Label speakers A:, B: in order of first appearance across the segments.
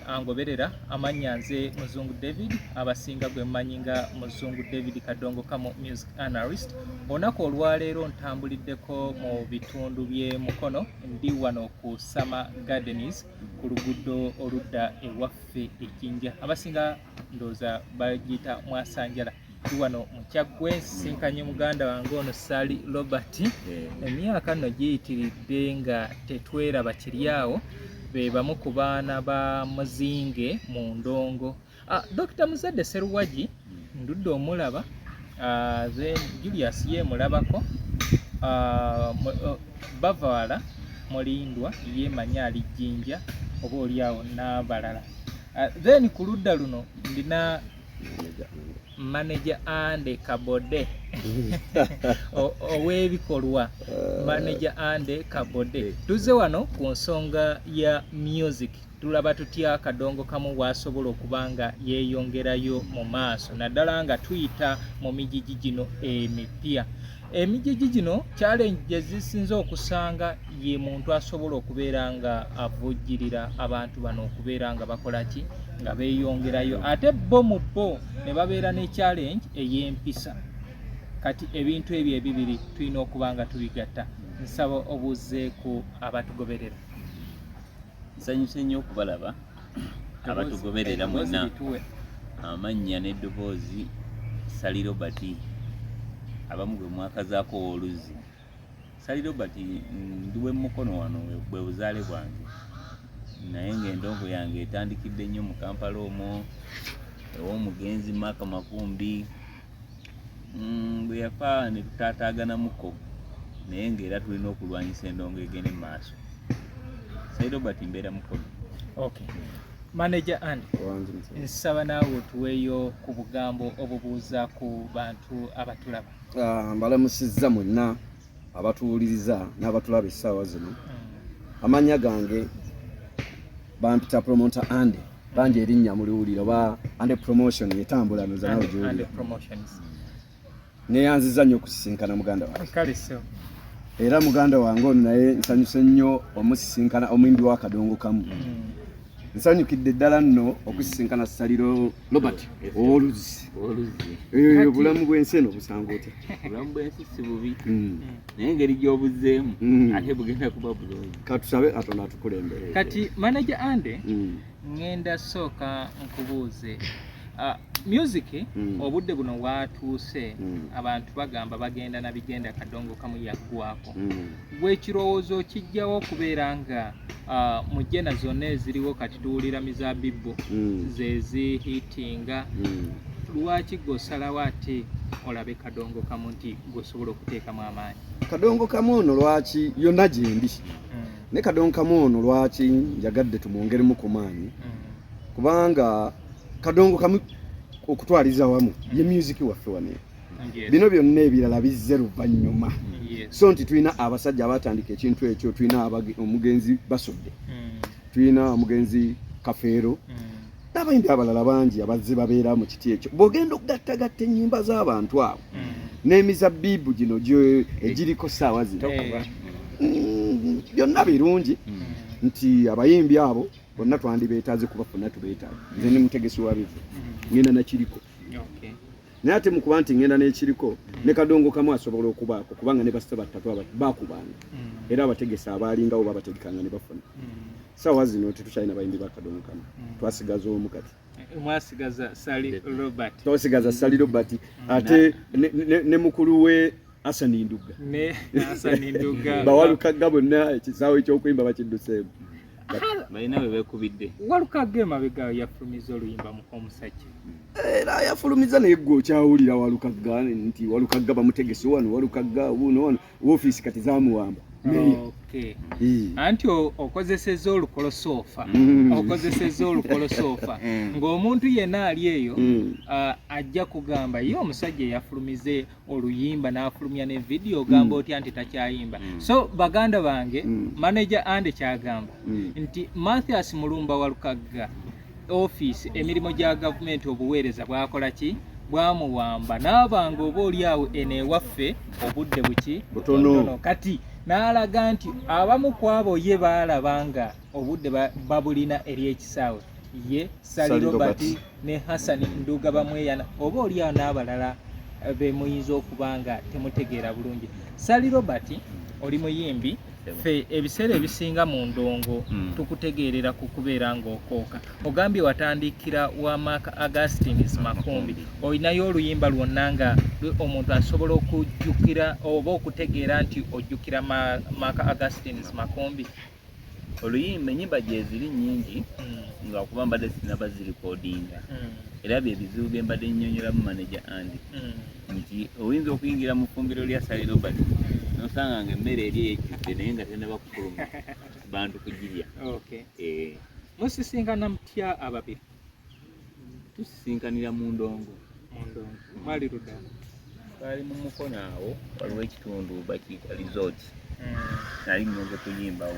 A: angoberera amanya nze Muzungu David abasinga gwe mmanyi nga Muzungu David Kadongokamu music analyst. Onako olwaleero ntambuliddeko mu bitundu bye Mukono ndi wano ku Summer Gardens ku luguudo oludda ewaffe Ejjinja. Abasinga ndooza bagiyita Mwasanjala. Ndi wano mu Kyaggwe sinkanye muganda wange ono Ssali Robert. Emyaka nno giyitiridde nga tetweraba kiryawo. Be bamu ku baana ba Muzinge mu Ndongo. Dr. Muzadde Seruwagi ndudde omulaba. Then Julius ye mulabako. Bavala Mulindwa ye manyali Jjinja oba oliawo n'abalala. Then ku ludda luno ndina manager Ande Kabode owebikolwa manager Ande Kabode. Tuze wano ku nsonga ya music. Tulaba tutya Kadongokamu wasobola okubanga yeeyongerayo mu maaso naddala nga tuyita mu mijiji gino emipya. Emijiji gino challenge zisinze okusanga ye muntu asobola okubeera nga avujjirira abantu bano okubeera nga bakola ki nga beeyongerayo ate bo mu bo ne babeera ne challenge ey'empisa. Kati ebintu ebyo ebibiri tulina okuba nga tubigatta. Nsaba obuze ku abatugoberera.
B: Nsanyuse nnyo okubalaba abatugoberera mwenna. Amannya n'eddoboozi Ssali Robert. Abamu gwe mwakazaako oluzi. Ssali Robert ndiwe Mukono wano bwe buzaale bwange. Naye ng'endongo yange etandikidde nnyo mu Kampala omwo ew'omugenzi Mark Makumbi. Bwe yafa ne tutaataaganamuko naye ng'era tulina okulwanyisa endongo egende mu maaso. Ssali Robert mbeera Mukono.
A: Okay. Manager Andy, nsaba naawe tuweeyo ku bugambo obubuuza ku bantu abatulaba.
C: Mbalamusizza mwenna abatuwuliriza n'abatulaba essaawa zino. Amannya gange bampita promoter Andy. Bangi erinnya muliwulira oba Andy promotion yetambula noza nawe gy'oli.
A: Andy promotions.
C: Neyanziza nnyo okusisinkana muganda wange.
A: Kale so.
C: Era muganda wange ono naye nsanyuse nnyo omusisinkana omuyimbi wa Kadongokamu. Nsanyukidde ddala nno okusisinkana Ssali Robert oluzi. Obulamu bw'ensi eno busanga otya?
B: Obulamu bw'ensi si bubi. Naye engeri gy'obuzzeemu ate bugenda kuba bulungi.
C: Katusabe Katonda atukulembere.
A: Kati manager Ande ngenda sooka nkubuuze. Music obudde buno watuuse abantu bagamba bagenda na bigenda Kadongokamu yaggwako. Bw'ekirowoozo kijjawo okubeera nga mu jjena zonna eziriwo kati tuwulira mizabbibu ze zihitinga. Lwaki gw'osalawo ate olabe Kadongokamu nti gw'osobola okuteekamu amaanyi?
C: Kadongokamu ono lwaki yonna gyendi. Ne Kadongokamu ono lwaki njagadde tumwongeremu ku maanyi. Kubanga Kadongokamu okutwaliza wamu ye music waffe wano. Bino byonna ebirala bizze luvannyuma. So nti tulina abasajja abatandika ekintu ekyo, tulina omugenzi Basodde, tulina omugenzi Kafeero, n'abayimbi abalala bangi abazze babeera mu kiti ekyo. Bw'ogenda okugattagatta ennyimba z'abantu abo n'emizabbibu gino egiriko ssaawa zino byonna birungi nti abayimbi abo bonna twandibeetaaze kubafuna tubeetaaze. Nze ne mutegesi wa bivu ngenda nakiriko. Naye ate mu kuba nti ngenda n'ekiriko ne Kadongokamu asobola okubaako kubanga ne basita battatu baakubanga era abategesi abaalingawo babategekanga ne bafuna. Ssaawa zino tetukyalina bayimbi ba Kadongokamu, twasigaza omu kati.
A: Mwasigaza Ssali Robert.
C: Twasigaza Ssali Robert ate ne mukulu we Asani Nduga.
A: Ne Asani Nduga.
C: Bawalukagga bonna ekisaawe eky'okuyimba bakidduseemu.
B: Balina bwe beekubidde.
A: Walukagga emabega yafulumiza oluyimba omusajja.
C: Era yafulumiza naye gwe okyawulira Walukagga nti Walukagga bamutegesi wano, Walukagga Wuno wano, woofiisi kati zaamuwamba.
A: Okay. Anti okozesezza olukolosofa. Okozesezza olukolosofa. Ng'omuntu yenna ali eyo ajja kugamba ye omusajja yafulumize oluyimba n'afulumya ne video gamba otya nti takyayimba. So baganda bange manager Ande kyagamba nti Mathias Mulumba Walukagga office emirimu gya gavumenti obuweereza bwakola ki bwamuwamba n'abanga oba oli awo ene waffe obudde buki butono. Kati n'alaga nti abamu ku abo ye baalabanga obudde babulina eri ekisaawe ye Ssali Robert ne Hassan Nduga bamweyana oba oliawo n'abalala bemuyinza okuba nga temutegeera bulungi. Ssali Robert oli muyimbi, ffe ebiseera ebisinga mu ndongo tukutegeerera ku kubeera ng'okooka. Ogambye watandikira wa Mark Augustines Makumbi, olinayo oluyimba lwonna nga omuntu asobola okujjukira oba okutegeera nti ojjukira Mark Augustines Makumbi?
B: Oluyimba ennyimba gye ziri nnyingi nga okuba mbadde sinaba zirikodinga era bye bizibu bye mbadde nnyonnyolamu manager Andy nti oyinza okuyingira mu ffumbiro lya Ssali Robert nosanga nga emmere eri ekidde naye nga tennaba kufuluma bantu kugirya.
A: Musisinkana mutya ababiri?
B: Tusisinkanira mu ndongo.
A: Mwali ludda?
B: Twali mu mukono awo waliwo ekitundu bakiyita resort. Nali nnyonze kuyimbawo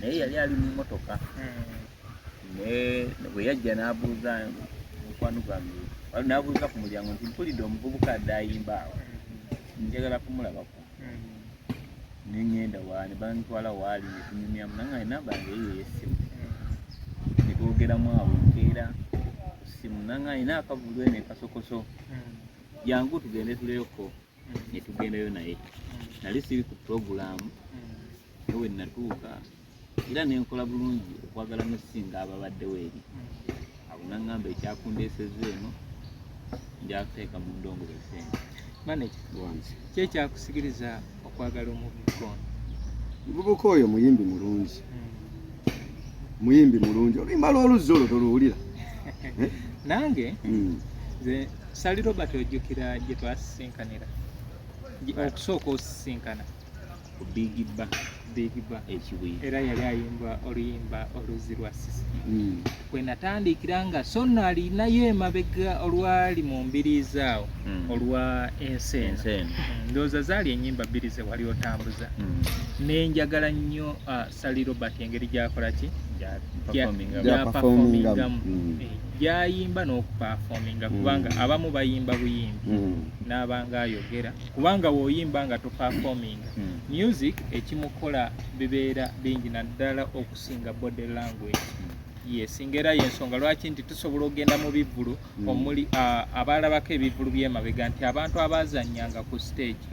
B: naye yali ali mu mmotoka bwe yajja n'abuuza mukwano gwange n'abuuza ku mulyango nti mpulidde omuvubuka adde ayimba awo njagala kumulabako neŋŋenda waani bantwala waali netunyumyamu nange namba yange eyo ey'essimu netwogeramu awo nkeera ku ssimu nange alina akavulwe ne kasokoso jangu tugende tuleyoko netugendayo naye nali siri ku purogulaamu ewe natuuka era nenkola bulungi okwagala nosinga ababaddewo eri abo naŋŋamba ekyakundeesezza eno njakuteeka mu ndongo besente.
A: Manager, ki ekyakusigiriza okwagala omuvubuka ono?
C: Omuvubuka oyo muyimbi mulungi, muyimbi mulungi, oluyimba lw'oluzzi olwo toluwulira
A: nange nze Ssali Robert ojjukira gye twasisinkanira okusooka osisinkana
B: ku Big Ba ekiwiri
A: era yali ayimba oluyimba oluzzi lwa Sisi kwe natandikira nga so nno alinayo emabega olwali mu mbiriizi awo olwa Enseeno ndowooza zaali ennyimba bbiri ze wali otambuza nenjagala nnyo Ssali Robert engeri gy'akola ki gy'apafomingamu gyayimba n'okupafominga kubanga abamu bayimba buyimbi n'abanga ayogera kubanga w'oyimba nga topafominga music ekimukola bibeera bingi naddala okusinga body language. Singa era y'ensonga lwaki nti tusobola okugenda mu bivvulu omuli abaalabako ebivvulu by'emabega nti abantu abaazannyanga ku stage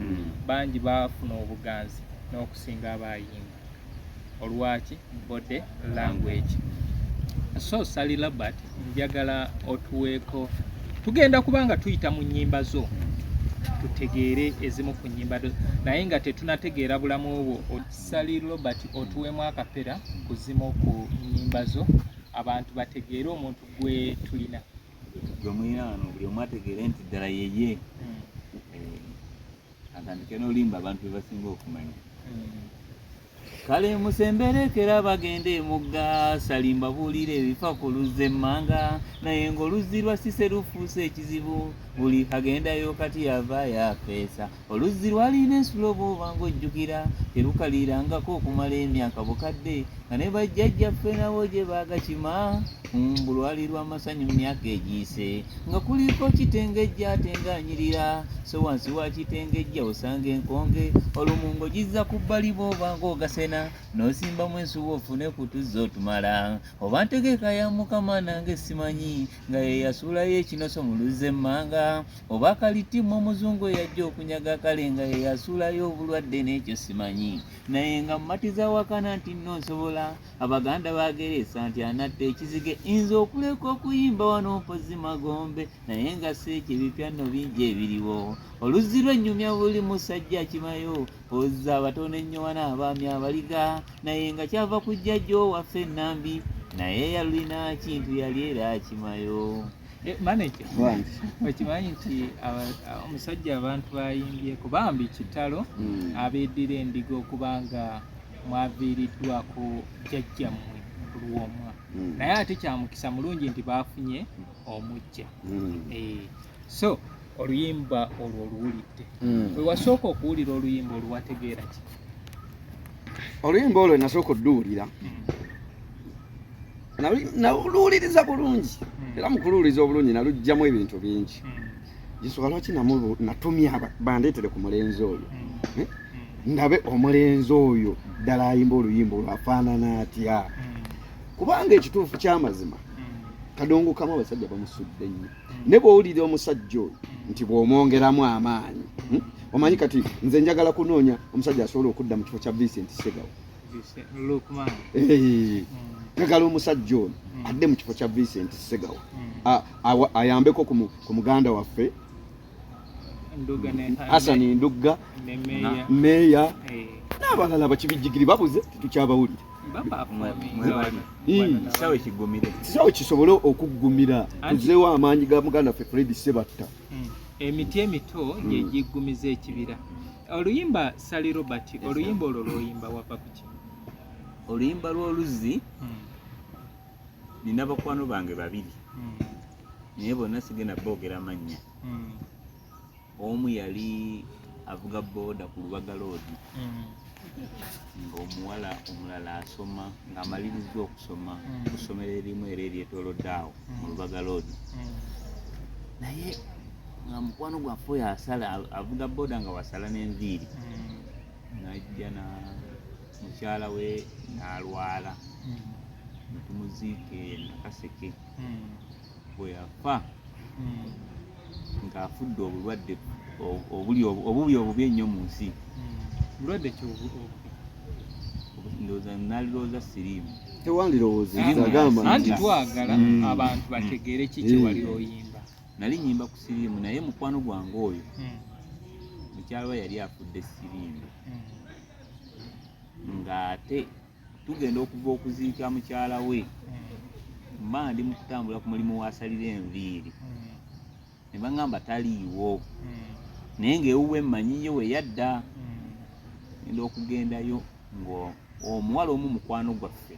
A: bangi baafuna obuganzi n'okusinga abaayimba olwaki body language. So Ssali Robert njagala otuweeko tugenda kubanga tuyita mu nnyimba zo tutegeere ezimu ku nnyimba naye nga tetunategeera bulamu obwo. Ssali Robert otuweemu akapera ku zimu ku nnyimba zo abantu bategeere omuntu gwe tulina
B: gwe mulina wano buli omu ategeere nti ddala yeye atandike n'olimba abantu be basinga okumanya. Kale musemberekera bagende emugga salimba buulire ebifa ku luzzi emmanga naye ng'oluzzi lwa Sise lufuuse ekizibu buli agendayo kati yava yafeesa oluzzi lwalina ensulo bw'oba ng'ojjukira terukalirangako okumala emyaka bukadde nga ne bajjajjaffe nabo gye baagakima mbu lwali lw'amasanyu mu myaka egiyise nga kuliko kitengejja ate ng'anyirira so wansi wa kitengejja osanga enkonge olumungo gizza ku bbali bw'oba ng'ogasena n'osimbamu ensuwa ofune ku tuzza otumala oba ntegeka ya Mukama nange simanyi nga ye yasuulayo ekinoso mu luzzi emmanga oba kalitimu omuzungu eyajja okunyaga kale nga ye yasuulayo obulwadde n'ekyo simanyi naye nga mmatiza wakana nti nno nsobola Abaganda baagereesa nti anatta ekizige nze okuleka okuyimba wano mpozi magombe naye nga si ekyo ebipya nno bingi ebiriwo oluzzi lw'ennyumya buli musajja akimayo ozza abatono ennyo n'abaami abaliga naye nga kyava ku jjajja waffe Nambi naye yalina kintu yali era akimayo.
A: Manager, okimanyi nti omusajja abantu bayimbyeko bambi kitalo abeddira endiga okubanga mwaviiriddwako jjajjammwe lw'omwa naye ate kyamukisa mulungi nti baafunye omujja. So oluyimba olwo oluwulidde we wasooka okuwulira oluyimba oluwategeera ki?
C: Oluyimba olwo nasooka odduwulira naluluwuliriza bulungi era mu kuluwuliriza obulungi nalugjamu ebintu bingi gisooka lwaki natumya bandeetere ku mulenzi oyo ndabe omulenzi oyo ddala ayimba oluyimba olwo afaanana atya kubanga ekituufu ky'amazima Kadongokamu abasajja bamusudde nnyo ne bw'owulira omusajja oyo nti bw'omwongeramu amaanyi omanyi kati nze njagala kunoonya omusajja asobola okudda mu kifo kya Vincent Segawa njagala omusajja ono adde mu kifo kya Vincent Segawa ayambeko ku muganda waffe Hasani Ndugga meeya n'abalala bakibijjigiri babuze tetukyabawulira kisaawe kisobole okuggumira tuzeewo amaanyi ga muganda waffe Fred Sebatta
A: emiti emito gyegiggumiza ekibira oluyimba Ssali Robert oluyimba olwo lwoyimba wava ku ki
B: oluyimba lw'oluzzi nina bakwano bange babiri naye bonna sigenda boogera mannya omu yali avuga booda ku Lubaga Road ng'omuwala omulala asoma ng'amaliriza okusoma ku ssomero erimu era eryetoolodde awo mu Lubaga Road naye nga mukwano gwaffe oyo asala avuga booda nga wasala n'enviiri najja na mukyala we n'alwala netumuziike Nakaseke bwe yafa ng'afudde obulwadde obubi ennyo mu nsi
A: bulwadde
B: nalirooza siriimu
C: tewandirowoozagamba
A: anti twagala abantu bategeere kiki wali oyimba
B: nali nyimba ku siriimu naye mukwano gwange oyo mukyala we yali afudde siriimu ng'ate tugenda okuva okuziika mukyala we mba ndi mu kutambula ku mulimu waasalira enviiri ne baŋŋamba taliiwo naye ng'ewuwe mmanyiyo we yadda ngenda okugendayo ng'omuwala omu mukwano gwaffe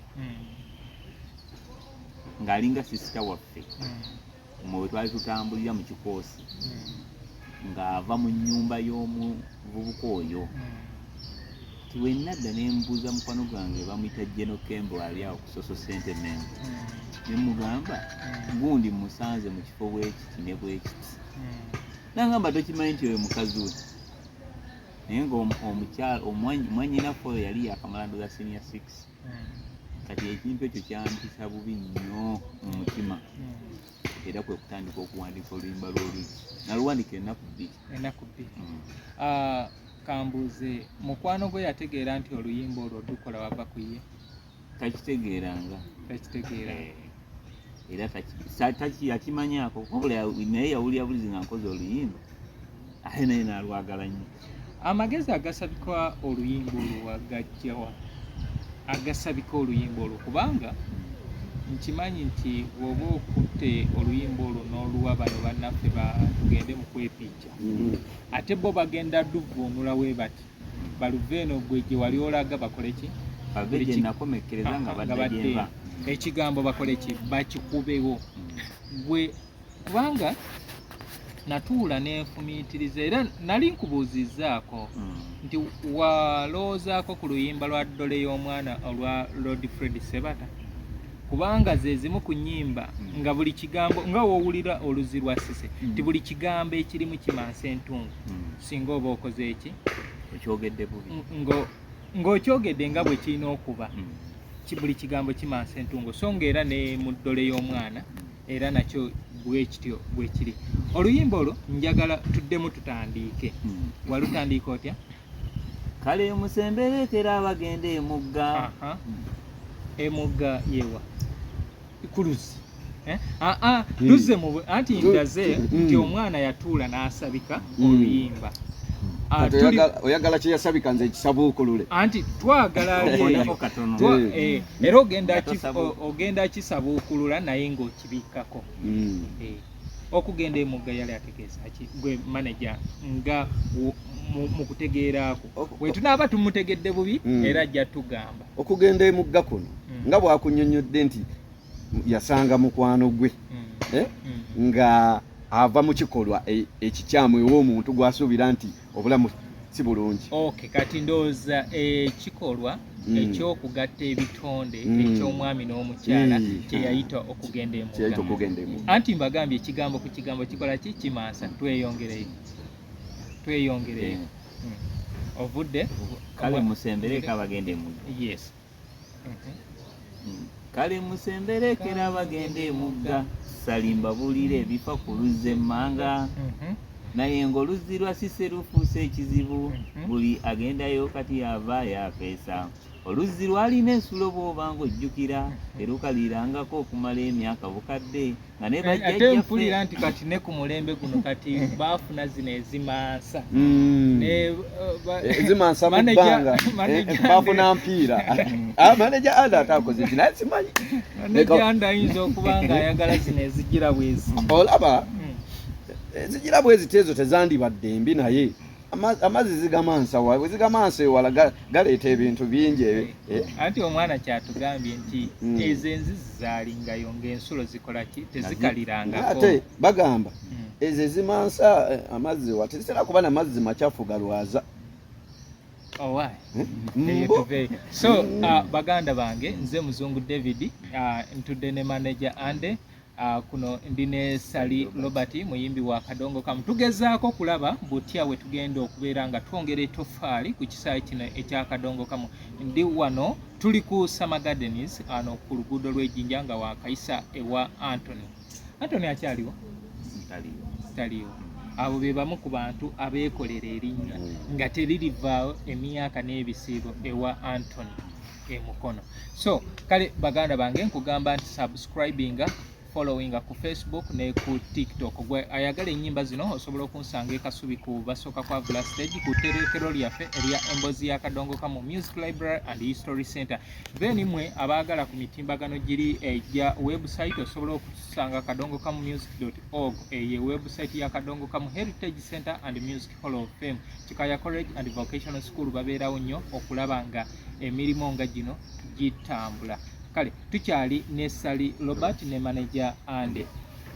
B: ng'alinga sisita waffe mwe twali tutambulira mu kikoosi ng'ava mu nnyumba y'omuvubuka oyo tiwennadda ne mbuuza mukwano gwange bamuyita Jeno Kembo ali awo ku Social Sentiment ne mugamba gundi musanze mu kifo bwekiti ne bwekiti nangamba tokimanyi nti oyo mukazi we naye ng'omukyala omwanyinaffe oyo yali yakamalandoza senior 6 kati ekintu ekyo kyampisa bubi nnyo mu mutima era kwe kutandika okuwandiika oluyimba lw'oluzzi naluwandika ennaku bbiri
A: kambuuze mukwano gwe yategeera nti oluyimba olwo dukola wava ku ye
B: takitegeeranga era yakimanyako naye yawulira bulizi nga nkoze oluyimba ate naye nalwagala nnyo
A: amagezi agasabika oluyimba olwo wagajjawa agasabika oluyimba olwo kubanga nkimanyi nti bw'oba okutte oluyimba olwo n'oluwa bano bannaffe bagende mu kwepiikya ate bo bagenda luvuunula we bati baluve eno gwe gye wali olaga bakole ki
B: nakomekereza nga badde
A: ekigambo bakole ki bakikubewo gwe kubanga natuula n'enfumiitiriza era nali nkubuuzizzaako nti waloozaako ku luyimba lwa ddole y'omwana olwa Lord Fred Sebatta kubanga ze zimu ku nnyimba nga buli kigambo nga woowulira oluzi lwa Sise nti buli kigambo ekirimu kimansa entungo singa oba okoze eki
B: okyogedde bubi
A: ng'okyogedde nga bwe kirina okuba buli kigambo kimansa entungo so ng'era ne mu ddole y'omwana era nakyo bwekityo bwe kiri oluyimba olwo njagala tuddemu tutandiike walutandiika otya
B: kale musembereekera abagenda emugga
A: emugga yewa kuluzi luze anti ndaze nti omwana yatuula n'asabika oluyimba
C: oyagala kyeyasabika nze kisabuukulule
A: anti twagala era ogenda kisabuukulula naye ng'okibiikako okugenda emugga yali ategeeza ki gwe manager nga mu kutegeeraako bwe tunaaba tumutegedde bubi era ajja tugamba
C: okugenda emugga kuno nga bwakunnyonnyodde nti yasanga mukwano gwe nga ava mu kikolwa ekikyamu ew'omuntu gw'asuubira nti obulamu si bulungi
A: kati ndowooza ekikolwa ekyokugatta ebitonde eky'omwami n'omukyala kyeyayita okugenda emugga anti mbagambye ekigambo ku kigambo kikola ki kimansa tweyongereyo ovudde
B: kale musembereka bagende mugga.
A: Yes.
B: Kale musemberekera bagende mugga salimba bulire bifa kuluze manga naye ng'oluzzi lwasise lufuuse ekizibu buli agendayo kati ava yafeesa oluzzi lwalina ensulo bw'oba ng'ojjukira terukalirangako okumala emyaka bukadde nga ne
A: ate mpulira nti kati ne ku mulembe guno kati baafuna zino ezimansa
C: ezimansa mu bbanga baafuna mpiira maneja anda atakoze eki naye simanyi
A: maneja anda ayinza okuba nga ayagala zino ezigira bwezi
C: olaba ezigira bwezi tezo tezandibadde mbi naye amazzi zigamansa bwe zigamansa ewala galeeta ebintu bingi
A: anti omwana kyatugambye nti ezo enzizi zaalingayo ng'ensulo zikola ki tezikalirangako
C: ate bagamba ezo ezimansa amazzi wa tezitera kuba namazzi machafu galwaza
A: so baganda bange nze muzungu David ntudde ne manager ande kuno ndine Ssali Robert muyimbi wa Kadongokamu tugezaako kulaba butya we tugenda okubeera nga twongera etoffaali ku kisaawe kino ekya Kadongokamu. Ndi wano tuli ku Summer Gardens ano ku luguudo lw'Ejjinja nga wakayisa ewa Anthony akyaliwo taliwo abo be bamu ku bantu abeekolera erinnya nga teririvaawo emyaka n'ebisiibo ewa Anthony emukono. So kale baganda bange nkugamba nti subscribinga following ku Facebook ne ku TikTok gwe ayagala ennyimba zino osobola okunsanga Kasubi ku Basookakwavula stage ku tterekero lyaffe ery'emboozi ya Kadongokamu Music Library and History Center. Then mwe abaagala ku mitimbagano giri ejja website osobola okusanga kadongokamumusic.org ye website ya Kadongokamu Heritage Center and Music Hall of Fame Kikaya College and Vocational School babeerawo nnyo okulaba nga emirimu nga gino gitambula. Kale tukyali ne Ssali Robert ne manager ande.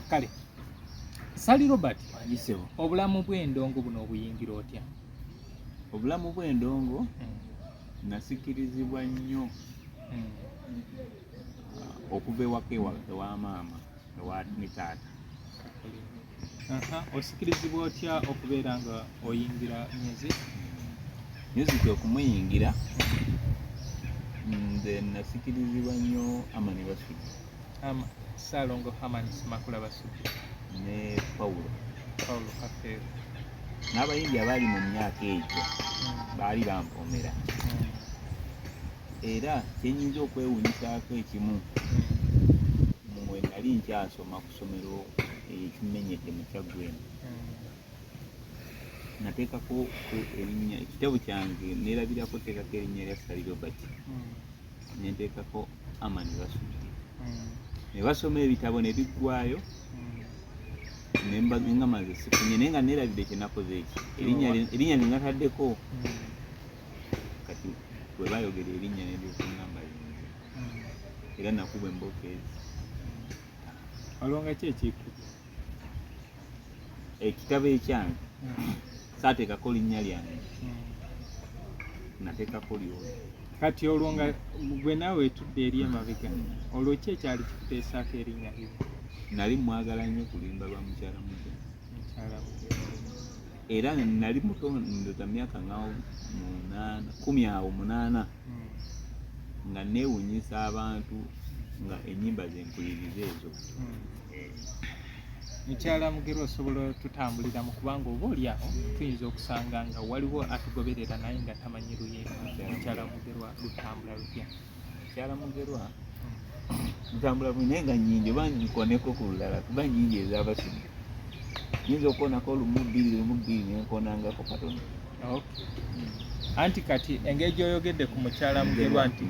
A: Kale Ssali Robert obulamu bw'endongo buno obuyingira otya?
B: Obulamu bw'endongo nasikirizibwa nnyo okuva ewaka ewa maama ewa ne taata.
A: Osikirizibwa otya okubeera nga oyingira
B: music okumuyingira nze nasikirizibwa nnyo Amani Basudi
A: Salongo Hamani Makula Basudi
B: ne Paulo
A: Kafeero
B: n'abayimbi abaali mu myaka egyo baali bampomera era kyenyinza okwewunyisaako ekimu mwe nali nkyasoma ku ssomero ekimenyedde mu Kyaggwemu nateekako erinnya ekitabo kyange neerabirako teekako erinnya lya Ssali Robert nenteekako Amani Basudi ne basoma ebitabo ne biggwayo nga maze sifunye naye nga neerabidde kyenakoze eki erinnya linataddeko kati bwe bayogera erinnya nendyokuŋŋamba linze era nakuba embokeezi
A: olwonga ki ekiku
B: ekitabo ekyange saateekako linnya lyange nateekako lyoli
A: kati olwonga gwe naawe etudde eri emabega olwo ki ekyali kikuteesaako erinnya lyo?
B: Nali mwagala nnyo kulimba lwa mukyala muto era nali muto ndoza myaka nga 18 nga neewunyisa abantu nga ennyimba zempuliriza ezo.
A: Mukyala Mugerwa osobola tutambulira mu kubanga oba oli awo tuyinza okusanga nga waliwo atugoberera naye nga tamanyi luyimba. Mukyala Mugerwa lutambula lutya?
B: Mukyala Mugerwa ntambula naye nga nnyingi oba nkoneko ku lulala kuba nnyingi ez'Abasudi nyinza okukonako lumu bbiri nenkonangako katono.
A: Anti kati engeri gy'oyogedde ku Mukyala Mugerwa nti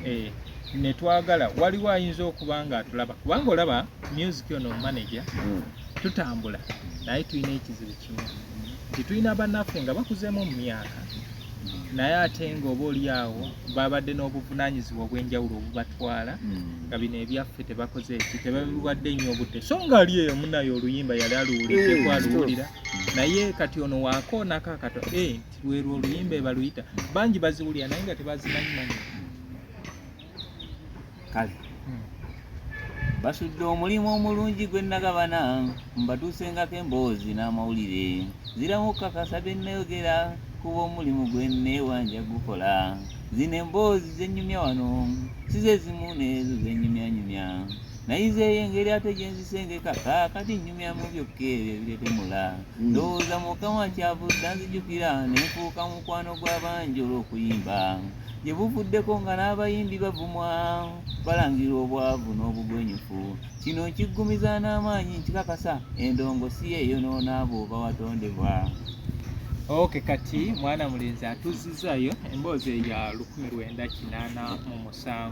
A: netwagala waliwo ayinza okuba nga atulaba kubanga olaba music ono manager tutambula naye tulina ekizibu kimu nti tulina bannaffe nga bakuzeemu mu myaka naye ate nga oba oli awo babadde n'obuvunaanyizibwa obw'enjawulo obubatwala nga bino ebyaffe tebakoze eki tebabiwadde nnyo obudde so nga ali eyo munayo oluyimba yali aluwulidde kwaluwulira naye kati ono waakoonako akato nti lwerwo oluyimba ebaluyita bangi baziwulira naye nga tebazimanyimanyi.
B: Kale basudde omulimu omulungi gwe nagabana mbatuusengako emboozi n'amawulire ziramu okukakasa bye nnayogera kuba omulimu gwe neewanja gukola. Zino emboozi zennyumya wano si ze zimu n'ezo zennyumyanyumya. Nayizeeyo engeri ate gye nzisengeka kati nnyumya mu byokka ebyo ebiretemula. Ndowooza Mukama kyavudde nzijukira ne nfuuka mukwano gw'abangi olw'okuyimba. Gye buvuddeko nga n'abayimbi bavumwa balangira obwavu n'obugwenyufu. Kino nkiggumiza n'amaanyi nkikakasa endongo si yeeyonoona bw'oba watondebwa.
A: Okay, kati mwana mulenzi atuzizaayo emboozi ya 1987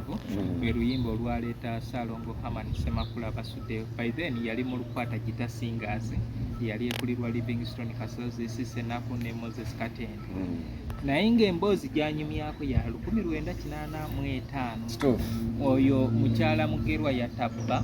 A: lwe luyimba olwaleeta Ssaalongo Herman Ssemakula Basudde. By then yali mu lukwata Gita Singers, yali ekulirwa Livingstone Kasozi, Sisenaku ne Moses Katende. Naye ng'emboozi gyanyumyako ya 1985 oyo mukyala Mugerwa yatabba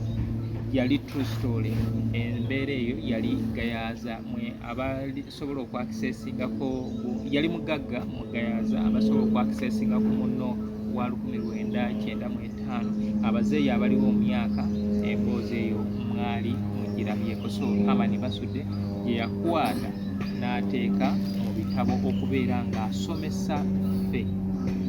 A: yali true story. Embeera eyo yali gayaza mwe abasobola okwaccessingako, yali mugagga mugayaza abasobola okwaccessingako munno wa 1995 abazeeyi abaliwo mu myaka emboozi eyo mwali mugirabyeko. So Herman Basudde gye yakwata n'ateeka mu bitabo okubeera ng'asomesa ffe.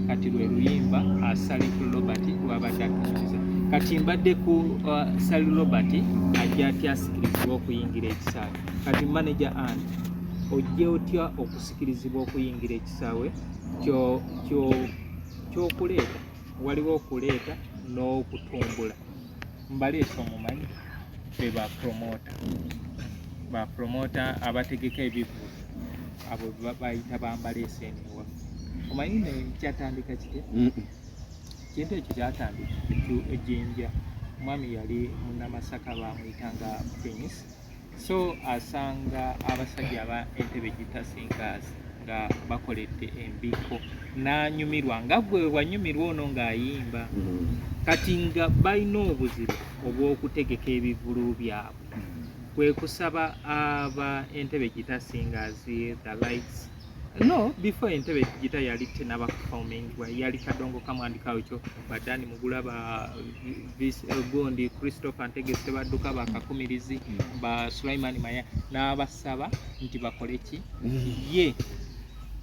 A: Kati lwe luyimba Ssali Robert lwabadde atunyumiza. Kati mbadde ku Ssali Robert ajja atya asikirizibwa okuyingira ekisaawe. Kati manager Anne ojje otya okusikirizibwa okuyingira ekisaawe ky'okuleeta, waliwo okuleeta n'okutumbula. Mbaleese omumanyi be ba promota abategeka ebivulu abo bayita bambaleese eniwa. Omanyi ne kyatandika kite? Kintu ekyo kyatandika ejjinja. Mwami yali munnamasaka bamuyitanga Prince. So asanga abasajja aba Entebbe Gita Singers nga bakoledde embiko n'anyumirwa nga gwe wanyumirwa ono ng'ayimba. Kati nga balina obuzibu obw'okutegeka ebivulu byabwe. Kwe kusaba aba Entebbe Gita Singers the likes. No, before Entebbe Gita yali tenaba performing yali Kadongokamu andikawo kyo badani mugula ba Gondi Christopher Ntegese badduka bakakumirizi ba Sulaiman Maya n'abasaba nti bakole ki ye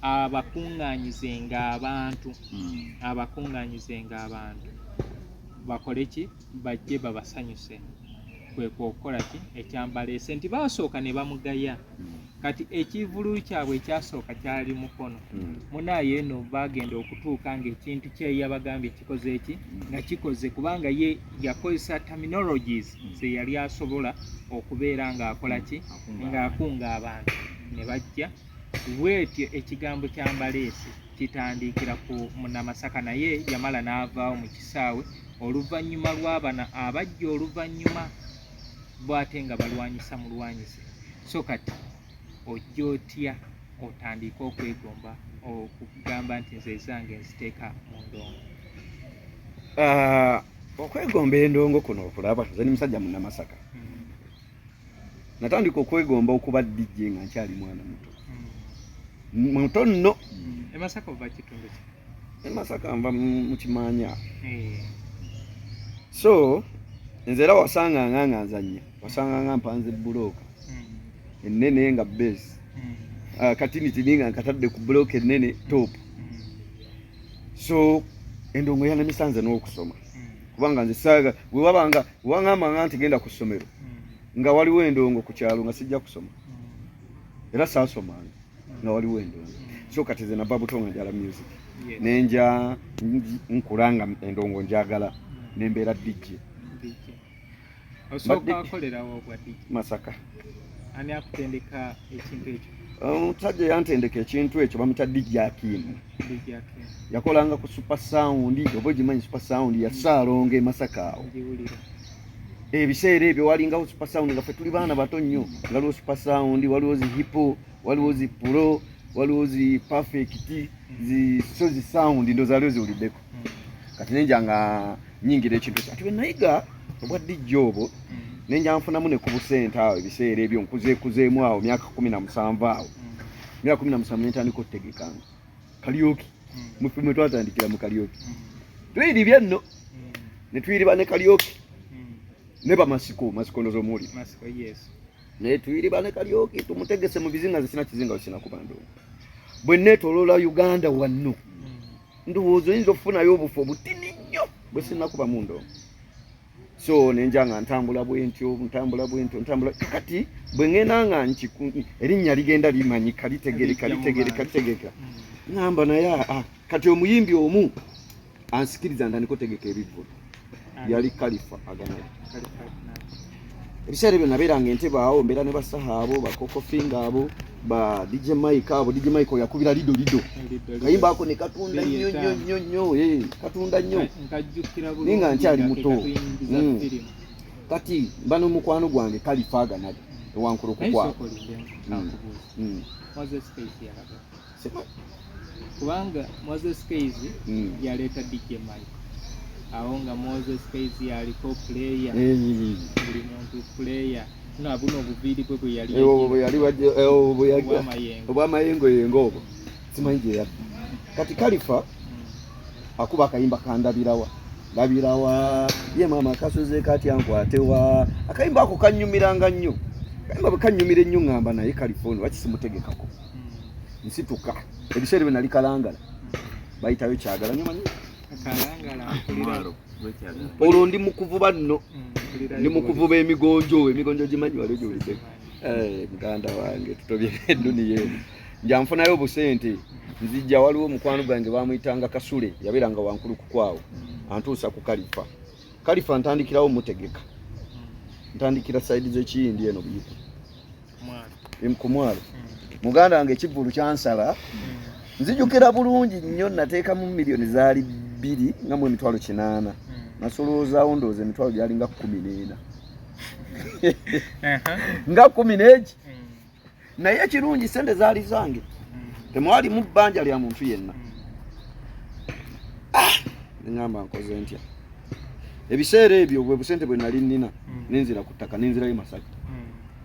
A: abakunganyizenga abantu bakole ki bajje babasanyuse. Kwe kukola ki ekyambaleese nti basooka ne bamugaya. Kati ekivulu kyabwe ekyasooka kyali mukono munaye eno bagenda okutuuka ng'ekintu kye yabagambye kikoze eki nga kikoze, kubanga ye yakozesa terminologies ze yali asobola okubeera ng'akola ki ng'akunga abantu ne bajja. Bwetyo ekigambo kyambaleese kitandikira ku munnamasaka, naye yamala n'avaawo mu kisaawe oluvannyuma lw'abana abajja oluvannyuma bw'ate nga balwanyisa mulwanyise. So kati ojja otya otandika okwegomba okugamba nti nze zange nziteeka mu ndongo?
C: Okwegomba endongo kuno okulaba nze ni musajja munnamasaka. Natandika okwegomba okuba DJ nga nkyali mwana muto nno.
A: Masaka oba kitundu ki?
C: Masaka nva mu Kimanya. So nze era wasanga nga nzanya, wasanga nga mpanze bulooka ennene nga base. Kati nitininga nkatadde ku bulooka ennene top. So endongo yanamisanze n'okusoma, kubanga nze saaga bwe wangamba nga nti genda ku ssomero nga waliwo endongo ku kyalo nga sijja kusoma, era saasomanga nga waliwo endongo. So kati nze nava buto nga njala music nenja nkulanga endongo njagala nembeera DJ.
A: Osooka akolerawo bwa DJ? Masaka. Ani akutendeka ekintu ekyo?
C: Omusajja yantendeka ekintu ekyo bamuyita DJ Akimu. Yakolanga ku Super Sound, oba ogimanyi Super Sound ya Ssaalongo e Masaka awo. Ebiseera ebyo walingawo Super Sound nga ffe tuli baana bato nnyo, nga waliwo Super Sound, waliwo zi Hippo, waliwo zi Pro, waliwo zi Perfect, zi Sozi Sound, ndo zaliwo ziwuliddeko. Kati nenja nga nyingira ekintu ekyo. Ati bwe nayiga obwa DJ obwo nenja nfunamu ne ku busente awo ebiseera ebyo nkuzeekuzeemu awo myaka 17 awo. Myaka 17 nentandika okutegekanga kalyoki. Mwe twatandikira mu kalyoki. Twiribye nno. Ne twiriba ne kalyoki. Ne bamasiko ndozo muri.
A: Masiko, yes.
C: Ne twiriba ne kalyoki tumutegese mu bizinga zisina kizinga osina kubando. bwe neetoloola Uganda wanno ndowooza oyinza okufunayo obufo butini nnyo bwe sinnakuba mundongo. So nenja nga ntambula bwentyo kati bwe ngenda nga erinnya ligenda limanyika litegereka ngamba naye kati omuyimbi omu ansikiriza ndandiko tegeka ebivulu yali Kalifa Aganali. Ebiseera ebyo nabeeranga entebe awo mbeera ne basaha abo bakoko finga abo ba DJ Mike abo. DJ Mike yakubira lido kayimba ako ne katunda nnyo katunda nnyo ninga nkyali muto. Kati bano mukwano gwange Kalifa Aganali ewankulu kukwa
A: kubanga Moses Kaizi yaleeta DJ Mike awo nga Moses Kaizi yaliko player buli muntu player na buno obuviri bwe yali obwamayengo obwo simanyi gye yadda. Kati Kalifa akuba akayimba kandabirawa ye mama kasoze kati ankwatewa akayimba ako kanyumiranga nnyo. Kayimba bwe kanyumira ennyo ngamba naye Kalifa ono wakisimutegekako nsituka ebiseera bwe nali kalangala bayitayo kyagala nnyo manyi olwo ndi mu kuvuba nno ndi mu kuvuba emigonjo gimanyi wali ogiwulidde muganda wange tutobye enduni yeenu njanfunayo obusente nzijja waliwo omukwano gwange bamuyitanga Kasule yabeeranga wankulu kukwawo antuusa ku Kalifa ntandikirawo mutegeka ntandikira saidi z'ekiyindi eno buyita ku mwalo muganda wange ekivulu kyansala nzijukira bulungi nnyo nateekamu miliyoni zaali 2 nga mu emitwalo 8 nasoloozaawo ndowooza emitwalo gyalinga 14 nga 10 naye ekirungi sente zaali zange temwali mu bbanja lya muntu yenna. Nengamba nkoze ntya ebiseera ebyo bwe busente bwe nali nnina nenzira ku ttaka nenzirayo Masaka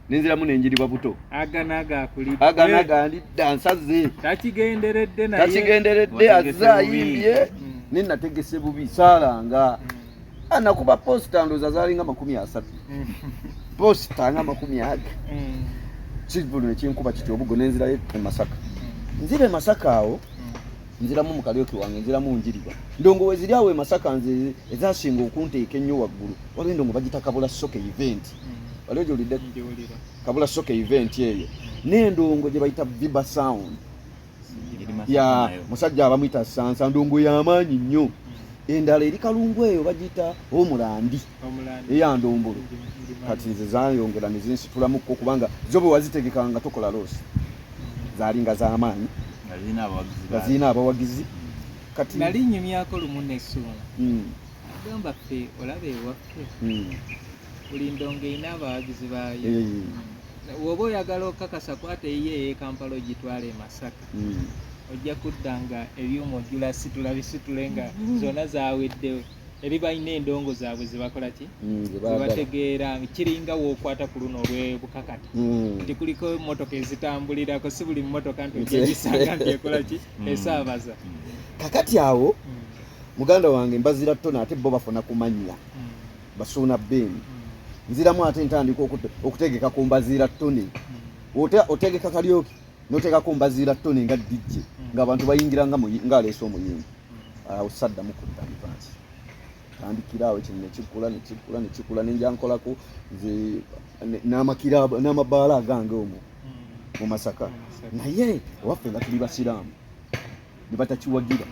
A: nenziramu nenjiribwa buto aganaga ndidda nsaze takigenderedde azaayimbye nenategese bubi saalanga anakuba posta ndoza zalinga 30 posta nga 30 kivulu nekyenkuba kiti obugo nenzirayo Masaka nzire Masaka awo nziramu mukalyoki wange nziramu njiribwa ndongo weziri awo Masaka nze ezasinga okunteeka ennyo waggulu waliwo ndongo bagita Kabula Soke event waliwo gyolidde Kabula Soke event eyo n'endongo gye bayita Viba Sound ya musajja abamuyita Sansa ndongo y'amaanyi nnyo. Endala eri Kalungu eyo bagiyita Omulandi eya Ndombolo kati nze zayongera ne zinsitulamuko kubanga zo bwe wazitegekanga tokola loosi zaalinga z'amaanyi zina abawagizi kati nali nyumyako lumu n'essuula agamba ffe olabe ewaffe buli ndongo erina abawagizi baayo woba oyagala okakasa kwata eyiye Kampala ogitwala e Masaka ojja kuddanga ebyuma ojjula situle nga zonna zaaweddewo eri balina endongo zaabwe zebakola ki zebategeera kiringa wookwata ku luno olw'ebukakati nti kuliko emmotoka ezitambulirako si buli mmotoka nti ojja gisanga nti ekola ki esaabaza.
C: Kakati awo muganda wange mbazira ttona ate bo bafuna kumanya basuuna bbeeni nziramu ate ntandika okutegeka ku mbaziira ttone otegeka kalyoki notegeka mbaziira ttone nga DJ ng'abantu bayingira nga aleese omuyimbi awo saddamu kudda advance tandikira awo kino nekikula nenja nkolako nze n'amabaala agange omwo mu Masaka naye ewaffe nga tuli basiraamu ne batakiwagira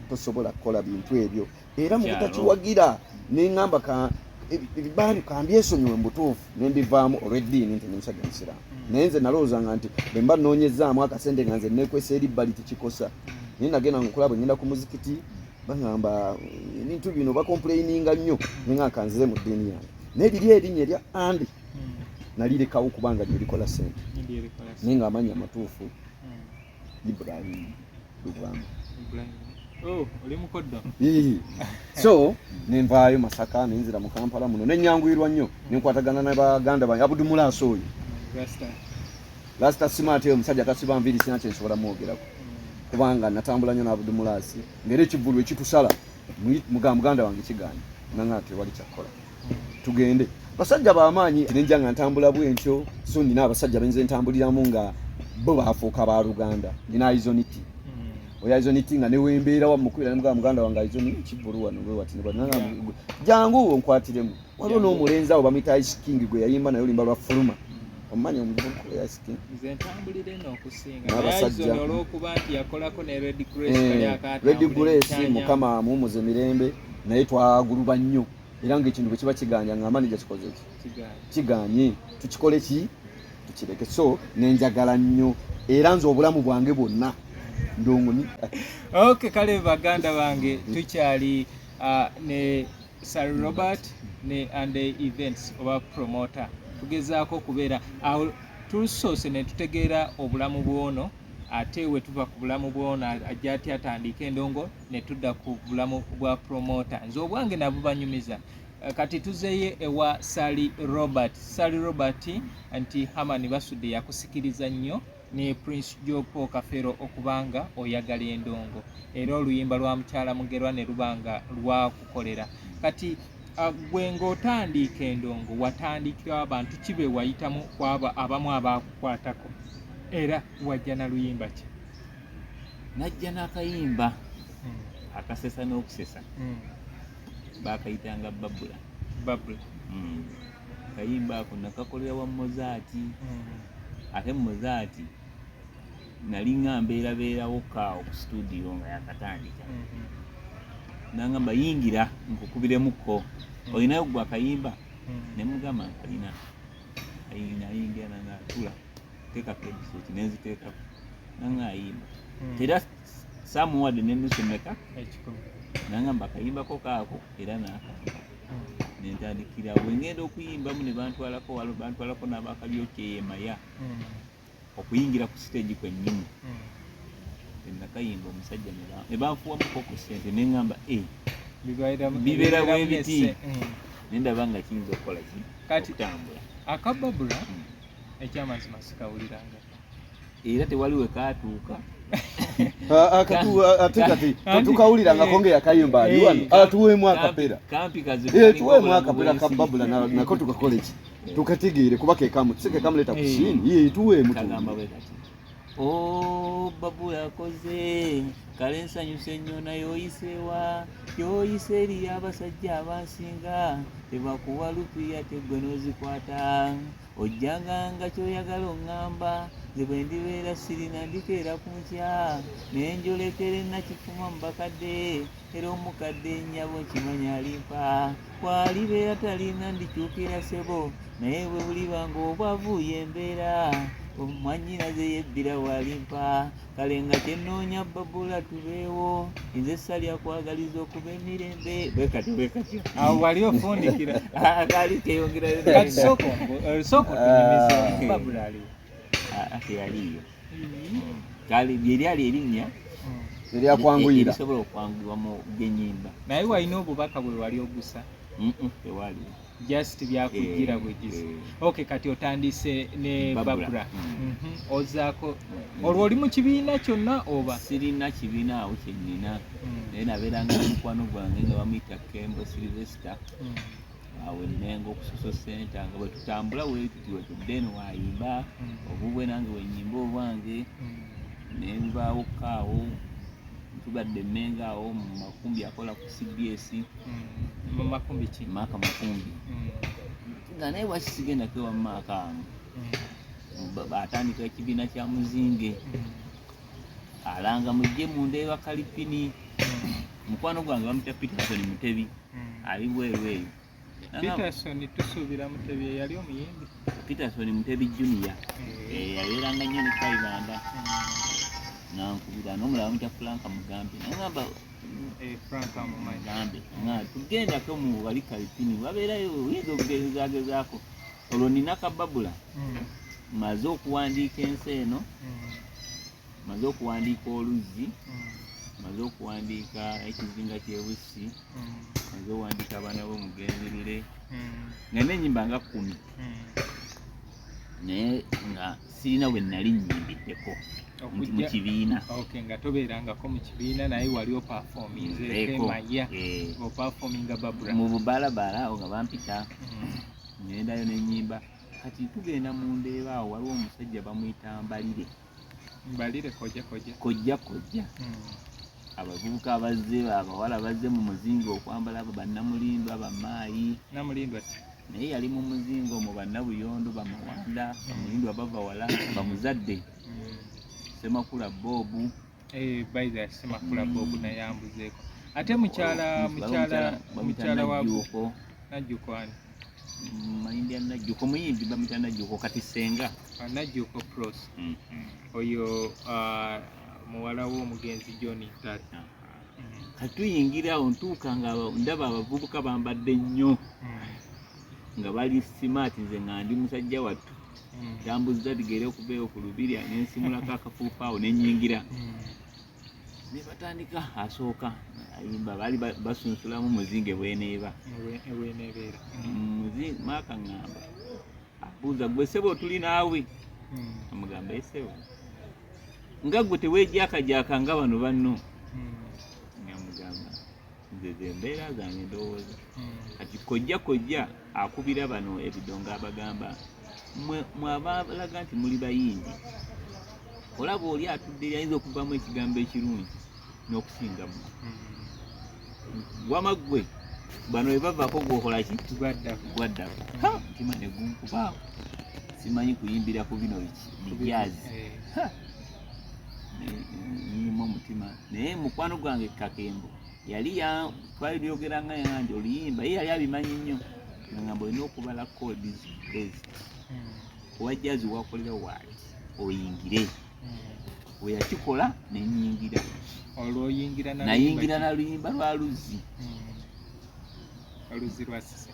C: tosobola kukola bintu ebyo era mu butakiwagira neŋŋamba ebibaani kambyesonyiwe mu butuufu nembivaamu olw'eddiini nti nemusajja musiraamu naye nze nalowoozanga nti bwe mba nnoonyezaamu akasente nga nze neekwesa eribbali tikikosa naye nagenda nkola bwe ngenda ku muzikiti bagamba ebintu bino bakompuleyininga nnyo neŋŋaka nzize mu ddiini yange naye liri erinnya erya Andi nalirekawo kubanga lyerikola sente naye nga amanyi amatuufu Ibrahim Lugamba.
A: Oli mukoddo.
C: So nenvaayo Masaka nenzira mu Kampala muno nenyanguyirwa nnyo nenkwatagana n'abaganda bange Abudumulaasi oyo Rasta smart eyo omusajja tasiba nviri sina kye nsobola mwogerako kubanga natambula nnyo n'Abudumulaasi ngeri ekivulu ekitusala muganda wange kiganye nangate wali kyakola tugende basajja b'amaanyi nenja nga ntambula bwentyo so nina abasajja benze ntambuliramu nga bo baafuuka ba Luganda nina izoniti oya izoniti nga ne wembeera wa mukubira ne muganda wange izoniti kibuluwa no bwe wati ne jangu onkwatiremu waliwo n'omulenzi awo bamuyita Ice King gwe yayimba naye olimba lwa fuluma omanyi omuvuko ya Ice King
A: nze ntambulire n'okusinga n'abasajja olw'okuba nti yakolako ne Red Grace kali akaata
C: Red Grace mukama mumuze mirembe naye twaguluba nnyo era ng'ekintu bwe kiba kiganja nga manager kikoze kiganye tukikole ki tukireke so nenjagala nnyo era nze obulamu bwange bwonna ndongoni
A: okay kale baganda bange tukyali ne Ssali Robert ne and events oba promoter tugezaako kubeera awo tusoose ne tutegeera obulamu bwono ate we tuva ku bulamu bwono ajja ati atandika endongo ne tudda ku bulamu bwa promoter nze obwange nabubanyumiza kati tuzeeye ewa Ssali Robert anti Hamani Basudde yakusikiriza nnyo ne Prince Jopo Kafero okubanga oyagala endongo era oluyimba lwa mukyala Mugerwa ne lubanga lwakukolera kati gwe ng'otandika endongo watandikira abantu kibe wayitamu kwaba abamu abakukwatako era wajja na luyimba ki
B: najja n'akayimba akasesa n'okusesa bakayitanga babula kayimba ako nakakolera wa Mozaati ate Mozaati nali nga mbeerabeerawo kaawo ku studio nga yakatandika nangamba yingira nkukubiremukko olinayo gwe akayimba ne mugamba nkalina ayingira nangatula teeka kedisoti nenziteekako nanga ayimba era samuwadde nendusomeka nangamba akayimbako kaako era nakamba nentandikira bwengenda okuyimbamu ne bantwalako n'abakabyokyeemaya okuyingira ku stage kwennyini nakayimba omusajja ne banfuwamukoko sente neŋŋamba bibeera bwebiti nendaba nga kiyinza okukola okutambula
A: akababula ekyamazima sikawuliranga
B: era tewaliwe kaatuuka
C: ate kati tukawulirangako ngeyakayimba ali wano atuweemu akapera tuweemu akapera kababula nako tukakole ki tukategeere kuba kekamu tuseke kamuleta ku siini tuweemu
B: babula koze kale nsanyuse nnyo naye yoyise eri abasajja abansinga tebakuwa lupiya tegwe n'ozikwata ojjanga nga kyoyagala oŋŋamba nze bwe ndibeera sirina ndikeera ku nkya naye njolekere nakifuma mu bakadde era omukadde nnyabo nkimanya alimpa bw'alibeera talina ndikyukira sebo naye bwe bulibanga obwavuuye embeera omwanyina ze yebbira walimpa kale nga kyenoonya babula tubeewo nze Ssali akwagaliza okuba emirembe bwekatyo
A: awo wali ofundikira
B: akali keyongera
A: soko tunyumiza babula aliwo
B: teyaliyo kale lyali erinnya
C: eryakwanguyira
B: erisobola okwanguyirwa mu by'ennyimba
A: naye walina obubaka bwe wali ogusa
B: tewaliwo
A: just byakujjira bwegizi okay kati otandise ne babula ozaako olwo oli mu kibiina kyonna oba
B: sirina kibiina awo kyennyina naye nabeeranga mukwano gwange nga bamuyita Kembo Sylvester awo ennenga okusoso senta nga bwe tutambula wetuti wetudde eno wayimba obubwe nange wenyimba obwange nenvaawo kaawo tubadde mmenga awo mu Makumbi akola ku CBS
A: mu Makumbi ki
B: Mark Makumbi nga naye bwakisigenda kewa Maaka atandika ekibiina kya muzinge alanga mujje mundeeba kalipini mukwano gwange bamuyita Peterson Mutebi ali bweru eyo
A: Peterson tusuubira Mutebi yali omuyimbi
B: Peterson Mutebi Junior yabeeranga nnyo ne Kaibanda nankubira n'omulala bamuyita Franka Mugambe nangamba
A: Franka
B: Mugambe nga tugendako mu bali kalipini babeerayo oyinza okugezagezaako olwo nina kababula maze okuwandiika ensi eno maze okuwandiika oluzzi maze okuwandiika ekizinga ky'ebussi maze okuwandiika abaana b'omugenzerere nga n'ennyimba nga 10 naye nga sirina bwe nali nnyimbideko mu kibiina
A: nga tobeerangako mu kibiina naye wali opafominzemaya opafominga babula
B: mu bubalabala awo nga bampita ngendayo n'ennyimba kati tugenda mu ndeeba awo waliwo omusajja bamuyita Mbalire
A: mbalire kojja
B: abavubuka abawala bazze mu muzingo okwambala bannamulindwa bamaayi
A: namulindwa
B: naye yali mu muzingo mu bannabuyondo bamawanda bamulindwa bava wala bamuzadde Semakula Bobu
A: baiza Semakula Bobu naye ambuzeeko ate mukyala wa Najjuko ani
B: mayindi ya Najjuko muyimbi bamuyita Najjuko kati senga
A: Najjuko Pros oyo muwala w'omugenzi John Ntale
B: kati tuyingira ontuuka nga ndaba abavubuka bambadde nnyo nga bali smart nze nga ndi musajja wattu tambuza digere okubeewo ku lubiri nensimulako akafuufa awo nenyingira ne batandika asooka ayimba bali basunsulamu muzinge bweneeba muzinge Mark ngamba abuuza gwe ssebo tuli naawe amugamba essebo nga gwe teweejakajaka nga bano banno ngamugamba nze ze mbeera zange ndowooza kati kojja akubira bano ebidongo abagamba mwe abalaga nti muli bayimbi olaba oli atudde yayinza okuvamu ekigambo ekirungi n'okusingamu wamaggwe bano we bavaako gwokolaki gwaddako mutima ne gunkuba simanyi kuyimbira ku bino bijaazi nyima omutima naye mukwano gwange Kakembo yali twali lyogeranga yange oluyimba ye yali abimanyi nnyo ngamba olina okubala codes owajjazi wakolera waali oyingire weyakikola nenyingira nayingira naluyimba lwa Luzzi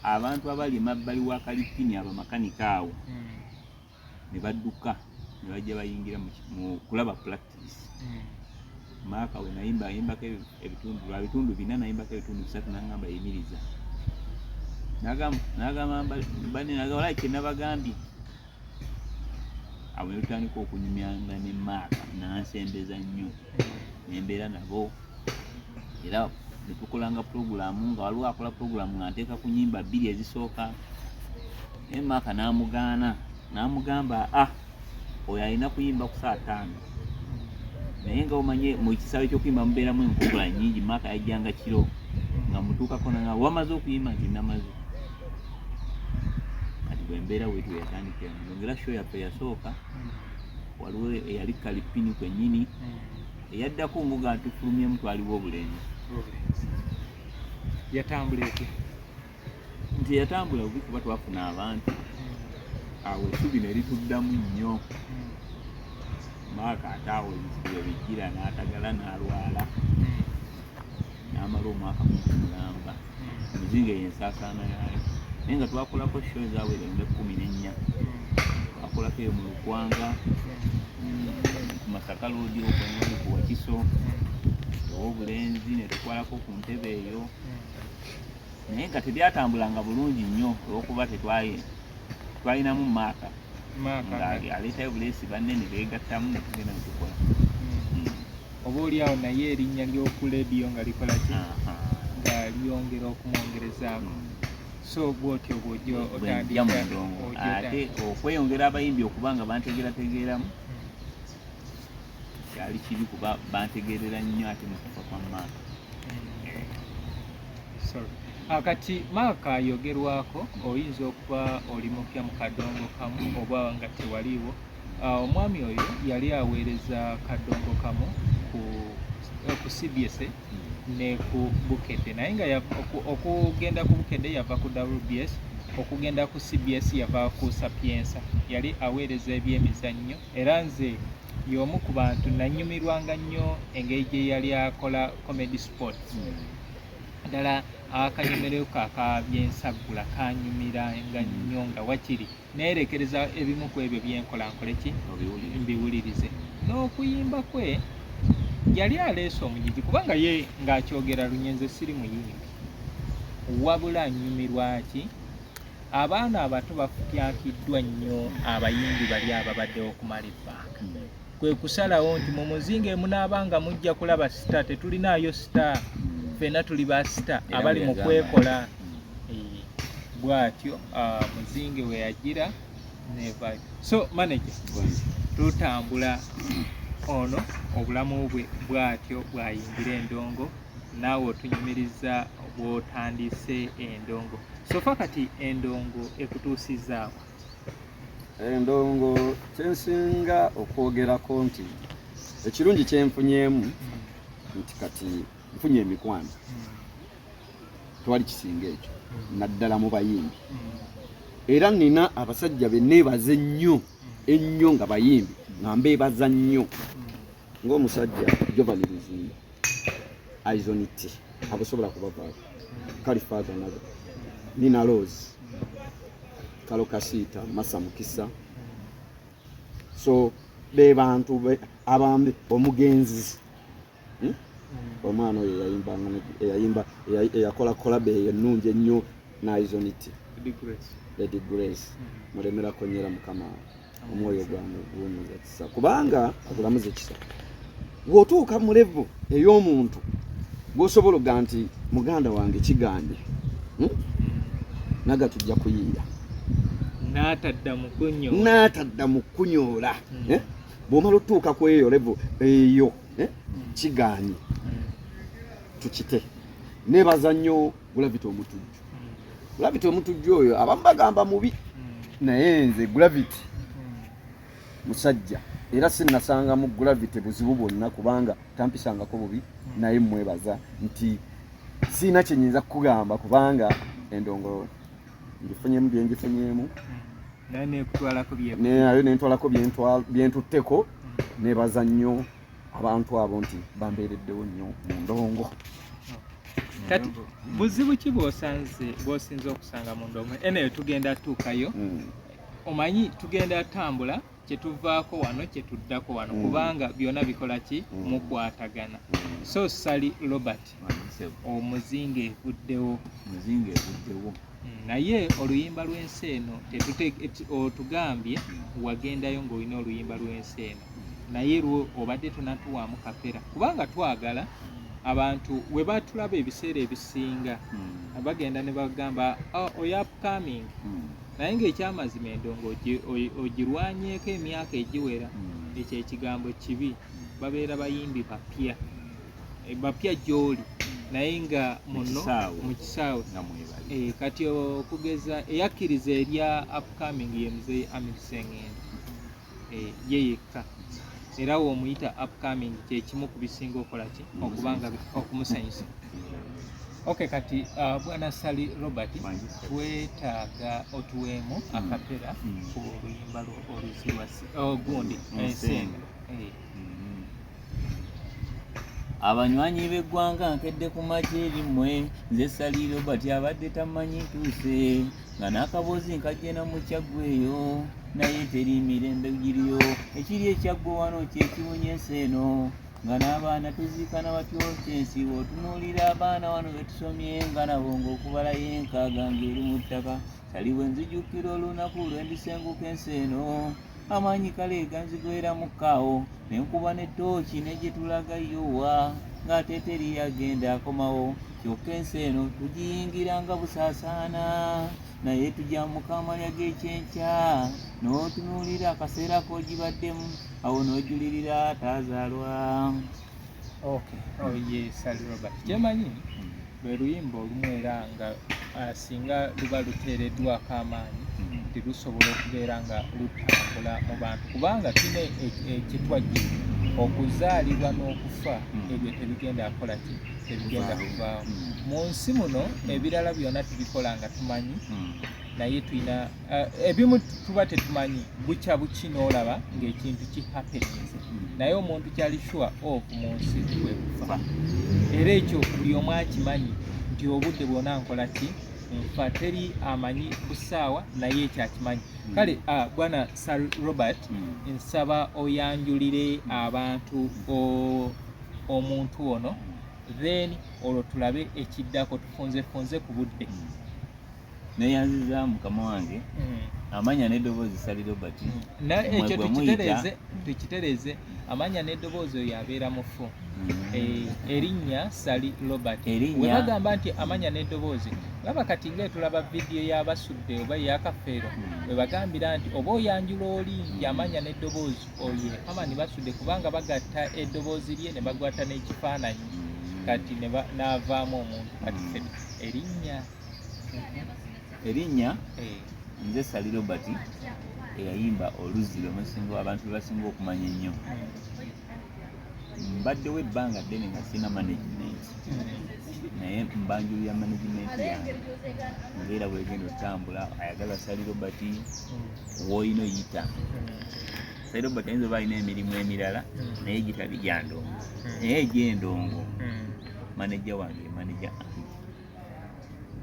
B: abantu abali mabbali wa Kalipini abamakanika awo ne badduka ne bajja bayingira mu kulaba practice Mark we nayimbako ebitundu 4 nayimbako ebitundu 3 nangamba yimiriza nagamba bane nagawala kyenabagambye abo netutandika okunyumyanga ne Mark nansembeza nnyo nembeera nabo era netukolanga programu nga waliwo akola programu nga nteeka ku nnyimba 2 ezisooka naye Mark namugamba oyo alina kuyimba ku saa 5 naye nga omanye mu kisaawe ky'okuyimba mubeeramu enkokola nnyingi Mark yajjanga kiro nga mutuukako nga wamaze okuyimba nti namaze kati bwembeera wetu yatandikira nongera show yaffe yasooka waliwo eyali Kalipini kwennyini eyaddako omuga tufulumyemu twaliwo obulenzi
A: yatambula eki
B: nti yatambula bubi kuba twafuna abantu awo essubi ne lituddamu nnyo Mark ataawo ebizibu ebijjira n'atagala n'alwala n'amala omwaka mulamba muzinge yensaasaana yayo naye nga twakolako show ezawere nga 14 twakolako eyo mu Lukwanga ku Masaka Road okwenoni ku Wakiso obulenzi ne tutwalako ku ntebe eyo naye nga tebyatambulanga bulungi nnyo olwokuba twalinamu Mark aleetayo bulesi banne ne beegattamu ne tugenda ne tukola
A: oba oliawo naye erinnya ly'oku lediyo nga likola ki nga lyongera okumwongerezaako so bwotyo bwojja otandika
B: mundongo ate okweyongera abayimbi okuba nga bantegeerategeeramu kyali kibi kuba bantegeerera nnyo ate mukufa kwa Mark
A: kati Mark ayogerwako oyinza okuba oli mupya mu Kadongokamu oba nga tewaliiwo omwami oyo yali aweereza Kadongokamu ku CBS ne ku Bukedde naye nga okugenda ku Bukedde yava ku WBS okugenda ku CBS yava ku Sapienza yali aweereza ebyemizannyo era nze y'omu ku bantu nanyumirwanga nnyo engeri gye yali akola comedy sports ddala akanyumireko akabyensaggula kanyumira nga nnyo nga wakiri neerekereza ebimu ku ebyo byenkola nkoleki mbiwulirize n'okuyimba kwe yali aleese omunyigi kubanga ye ng'akyogera lunyenze siri muyimbi wabula nyumirwa ki abaana abato bafutyankiddwa nnyo abayimbi bali ababaddewo okumala ebbanga kwe kusalawo nti mu muzinge munaabanga mujja kulaba sita tetulinaayo sita ffenna tuli ba sita abali mu kwekola bwatyo muzinge we yagira nevayo so manager tutambula ono obulamu bwe bwatyo bwayimbira endongo naawe otunyumiriza bw'otandise endongo. Sofa kati endongo ekutuusizaawo?
C: Endongo kyensinga okwogerako nti ekirungi kyenfunyemu nti kati nfunye emikwano twali kisinga ekyo naddala mu bayimbi era nina abasajja be neebaza ennyo nga bayimbi nga mbeebaza nnyo ng'omusajja Jovanirizi Aizoniti abasobola kubavaako Kalifaza nago Nina Rose Kalo Kasita Masa Mukisa so be bantu abambi omugenzi omwana oyo yayimba yakola be ennungi ennyo n'Aizoniti Lady Grace mulemera konyera mukama omwoyo gwange guwunyuza kisa kubanga agulamuze kisa bw'otuuka mu level ey'omuntu gw'osobola okuga nti muganda wange kigambye naga tujja kuyiira n'atadda mu kunyoola bw'omala otuuka ku eyo level eyo kiganye tukite neebaza nnyo Gravity omutujju oyo abamu bagamba mubi naye nze Gravity musajja era sinasanga mu Gravity buzibu bwonna kubanga tampisangako bubi naye mwebaza nti siina kyenyinza kukugamba kubanga endongo ngifunyemu byengifunyemu nayo nentwalako byentutteko neebaza nnyo abantu abo nti bambeereddewo nnyo mu ndongo.
A: Kati buzibu ki bw'osinze okusanga mu ndongo? Eneyo tugenda tuukayo omanyi tugenda tambula kyetuvaako wano kyetuddako wano kubanga byonna bikola ki mukwatagana. So Ssali Robert omuzinga evuddewo naye oluyimba lw'ensi eno otugambye wagendayo ng'olina oluyimba lw'ensi eno naye lwo obadde tonatuwaamu kapera kubanga twagala abantu we batulaba ebiseera ebisinga bagenda ne bagamba oyo upcoming naye ng'ekyamazima endongo ogirwanyeeko emyaka egiwera ekyo ekigambo kibi babeera bayimbi bapya gy'oli naye nga muno mu kisaawe kati okugeza eyakkiriza erya upcoming ye muzeeyi Amisengendo ye yekka era w'omuyita upcoming kyekimu ku bisinga okola ki okubanga okumusanyusa. Okay, kati bwana Ssali Robert twetaaga otuweemu akapera ku oluyimba oluzirwa gundi ensenga.
B: Abanywanyi b'eggwanga nkedde ku magye erimwe nze Ssali Robert abadde tamanyi ntuuse nga n'akaboozi nkajje na mu kyaggwe eyo naye teri mirembe giriyo ekiri ekyaggwe wano kyekiwunya ensi eno nga n'abaana tuziikana batyo kyensi bw'otunuulira abaana wano betusomye nga nabo ng'okubalayo enkaaga ng'eri mu ttaka Ssali bwe nzijukira olunaku lwe ndisenguka ensi eno amaanyi kale ganzigwera mu kkaawo ne nkuba n'ettooki ne gye tulaga yowa ng'ate teri yagenda akomawo kyokka ensi eno tugiyingira nga busaasaana naye tujja mukamalya g'ekyenkya n'otunuulira akaseera k'ogibaddemu awo n'ojulirira ataazaalwa.
A: Ye Ssali Robert kyemanyi lwe luyimba olumu era nga singa luba luteereddwako amaanyi terusobola okubeera nga lutambula mu bantu kubanga tulina ekitwajjira okuzaalibwa n'okufa ebyo tebigenda kukola ki tebigenda kuvaawo mu nsi muno ebirala byonna tubikola nga tumanyi naye tulina ebimu tuba tetumanyi bukya buki n'olaba ng'ekintu kihappeninze naye omuntu kyali sure of mu nsi kwe kufa era ekyo buli omu akimanyi nti obudde bwonna nkola ki nfa teri amanyi busaawa naye ekyakimanyi kale bwana Ssali Robert nsaba oyanjulire abantu omuntu ono then olwo tulabe ekiddako tufunze ku budde.
B: Neyanziza mukama wange amanya n'eddoboozi Ssali Robert
A: ekyo tukitereeze amanya n'eddoboozi oyo abeera mufu. Erinnya Ssali Robert.
B: Erinnya.
A: We bagamba nti amanya n'eddoboozi, laba kati nga tulaba vidiyo y'abasudde oba ey'akafeero, we bagambira nti oba oyanjula oli nti amanya n'eddoboozi oyo amani basudde kubanga bagatta eddoboozi lye ne bagwatta n'ekifaananyi kati n'avaamu omuntu kati
B: erinnya nze Ssali Robert eyayimba oluzzi lwemusinga abantu bebasinga okumanya ennyo. Mbaddewo ebbanga ddene nga sina management, naye mbanjulira management yange ngaera bwegenda otambula ayagala Ssali Robert woolina oyita. Ssali Robert ayinza oba alina emirimu emirala naye gitali gyandongo, naye egyendongo manager wange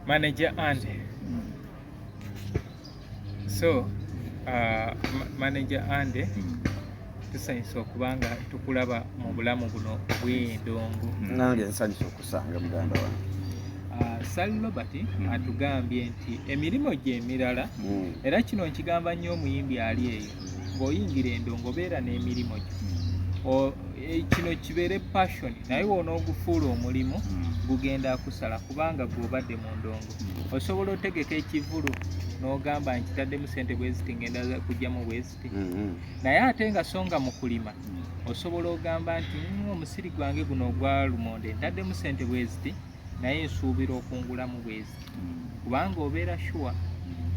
A: manager Ande. So manager Ande, tusanyusa okubanga tukulaba mu bulamu buno obw'endongo.
C: Nange nsanyusa okusanga muganda wange.
A: Ssali Robert atugambye nti emirimu gye emirala, era kino nkigamba nnyo omuyimbi ali eyo, ng'oyingira endongo beera n'emirimu gyo. Kino kibeere passion, naye wonoogufuula omulimu gugenda kusala kubanga gw'obadde mu ndongo. Osobola otegeka ekivulu n'ogamba nkitaddemu ssente bweziti ngenda kujjamu bweziti, naye ate nga songa mu kulima osobola ogamba nti omusiri gwange guno ogwa lumonde ntaddemu ssente bweziti naye nsuubira okungulamu bweziti, kubanga obeera sure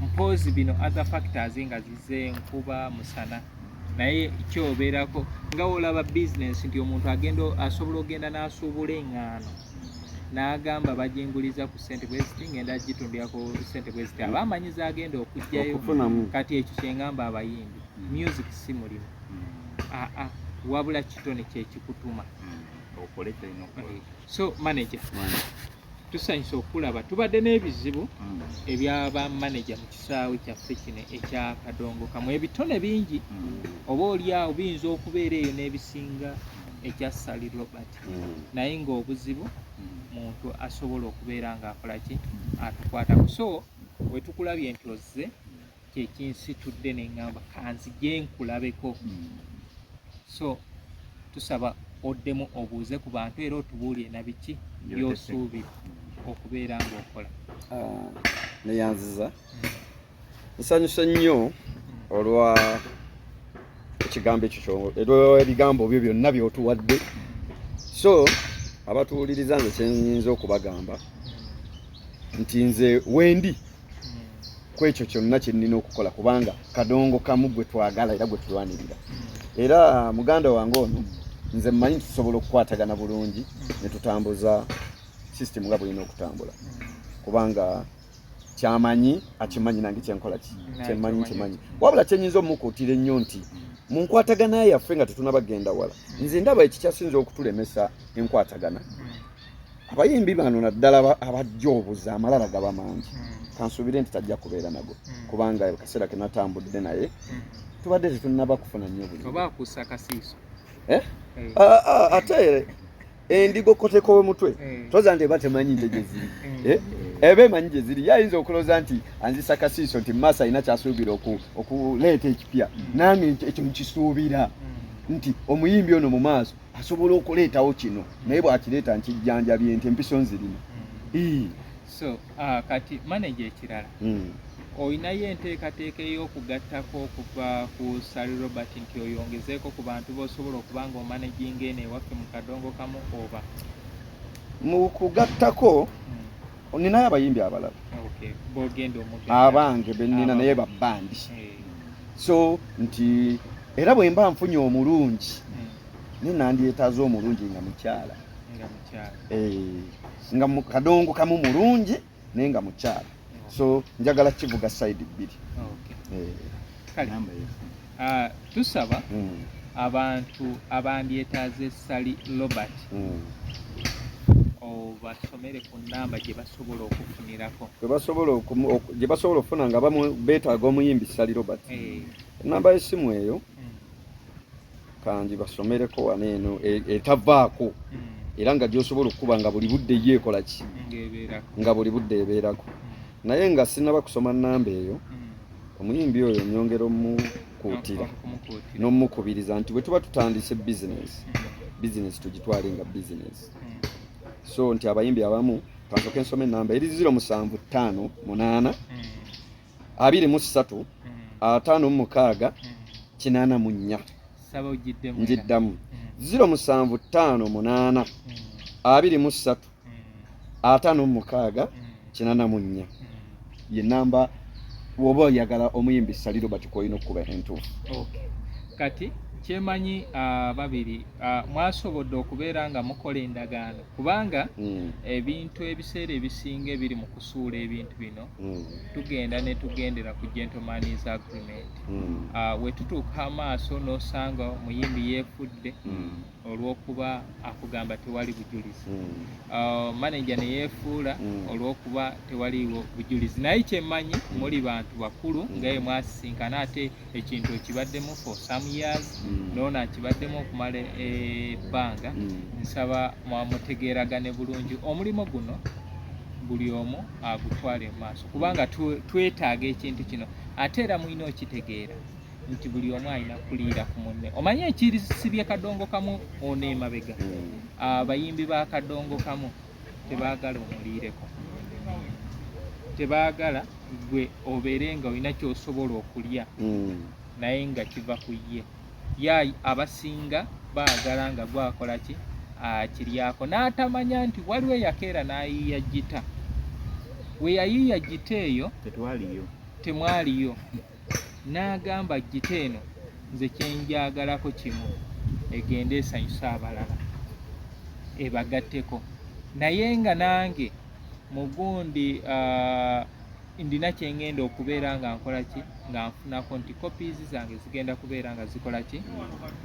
A: mpoozi bino other factors nga zize nkuba musana, naye kyobeerako nga olaba business nti omuntu asobola ogenda n'asuubula eŋŋaano n'agamba bajenguliza ku ssente bweziti ngenda gitundirako ssente bweziti, aba amanyiza agenda okujjayo. Kati ekyo kyengamba abayimbi, music si mulimu, wabula kitone kyekikutuma okole. So manager, tusanyusa okulaba tubadde n'ebizibu ebyaba manager mu kisaawe kyaffe kino ekya Kadongokamu, ebitone bingi oba oliawo biyinza okubeera eyo n'ebisinga ekya Ssali Robert, naye ng'obuzibu muntu asobola okubeera ng'akola ki atukwatako. So we tukulabye nti ozze kyekinsitudde n'eŋŋamba kanzije nkulabeko. So tusaba oddemu obuuze ku bantu era otubuulire na biki by'osuubira okubeera ng'okola.
C: Neyanziza nsanyusa nnyo olwa ekigambo ekyo ebigambo byo byonna by'otuwadde. So abatuwuliriza nze kyenyinza okubagamba nti nze wendi ku ekyo kyonna kye nnina okukola kubanga Kadongokamu gwe twagala era gwe tulwanirira. Era muganda wange ono nze mmanyi tusobola okukwatagana bulungi ne tutambuza system nga bw'erina okutambula kubanga kyamanyi akimanyi nange kyenkola kimanyi wabula kyenyinza omukuutira ennyo nti mu nkwatagana yaffe nga tetunabagenda wala nze ndaba ekikyasinza okutulemesa enkwatagana abayimbi bano naddala abajja obuzi amalala gaba mangi kansuubire nti tajja kubeera nago kubanga akaseera ke natambudde naye tubadde tetunaba kufuna nnyo buli
A: oba akuusa kasiiso
C: ate endigokoteko w'omutwe toza nti eba temanyi nte gye ziri eba emanyi gye ziri yayinza okuloza nti anzisa kasiiso nti masa alina kyasuubira okuleeta ekipya nange ekyo nkisuubira nti omuyimbi ono mu maaso asobola okuleetawo kino naye bw'akireeta nkijjanjabye nti empiso nzirina.
A: So kati manager ekirala oyinayo enteekateeka ey'okugattako okuva ku Ssali Robert nti oyongezeeko ku bantu b'osobola okuba nga omanaginga eno ewaffe mu Kadongokamu oba
C: mu kugattako ninayo abayimbi abalala
A: b'ogenda
C: abange be nnina naye babbandi. So nti era bwe mba nfunye omulungi ninandyetaaza omulungi nga mukyala nga mu Kadongokamu mulungi naye nga mukyala. So njagala kivuga side bbiri.
A: Tusaba abantu abandyetaaze Ssali Robert basomere ku nnamba gye basobola okufunirako gye basobola okufuna nga beetaaga omuyimbi Ssali Robert. Ennamba y'essimu eyo kangi basomereko wano eno etavaako era nga gy'osobola okukuba nga buli budde yeekola ki nga buli budde ebeerako. Naye nga sinaba kusoma nnamba eyo
C: omuyimbi oyo nyongera omukuutira n'omukubiriza nti bwe tuba tutandise bizinesi tugitwale nga bizinesi. So nti abayimbi abamu kansooke nsome ennamba eri 075 8 23 56 84 njiddamu 075 8 23 56 84 ye namba woba oyagala omuyimbi Ssali Robert koyina okuba entuufu.
A: Kati kyemanyi babiri mwasobodde okubeera nga mukola endagaano kubanga ebintu ebiseera ebisinga ebiri mu kusuula ebintu bino tugenda ne tugendera ku gentleman's agreement. We tutuuka amaaso n'osanga omuyimbi yeefudde olw'okuba akugamba tewali bujulizi, manager ne yeefuula olw'okuba tewaliwo bujulizi. Naye kyemmanyi muli bantu bakulu ngaye mwasisinkana ate ekintu ekibaddemu for some years noona akibaddemu okumala ebbanga. Nsaba mutegeeragane bulungi omulimu guno buli omu agutwale mu maaso kubanga twetaaga ekintu kino ate era mulina okitegeera nti buli omu alina kuliira ku munne. Omanye ekirisibye Kadongokamu ono emabega, abayimbi ba Kadongokamu tebaagala omuliireko, tebaagala gwe obeere nga olina ky'osobola okulya naye nga kiva ku ye. Abasinga baagala nga gwakola ki akiryako n'atamanya nti waliwo eyakeera n'ayiiya gita. We yayiiya gita eyo temwaliyo n'agamba gita eno nze kyenjagalako kimu egende esanyusa abalala ebagatteko, naye nga nange mugundi ndina kyengenda okubeera nga nkola ki nga nfunako nti copies zange zigenda kubeera nga zikola ki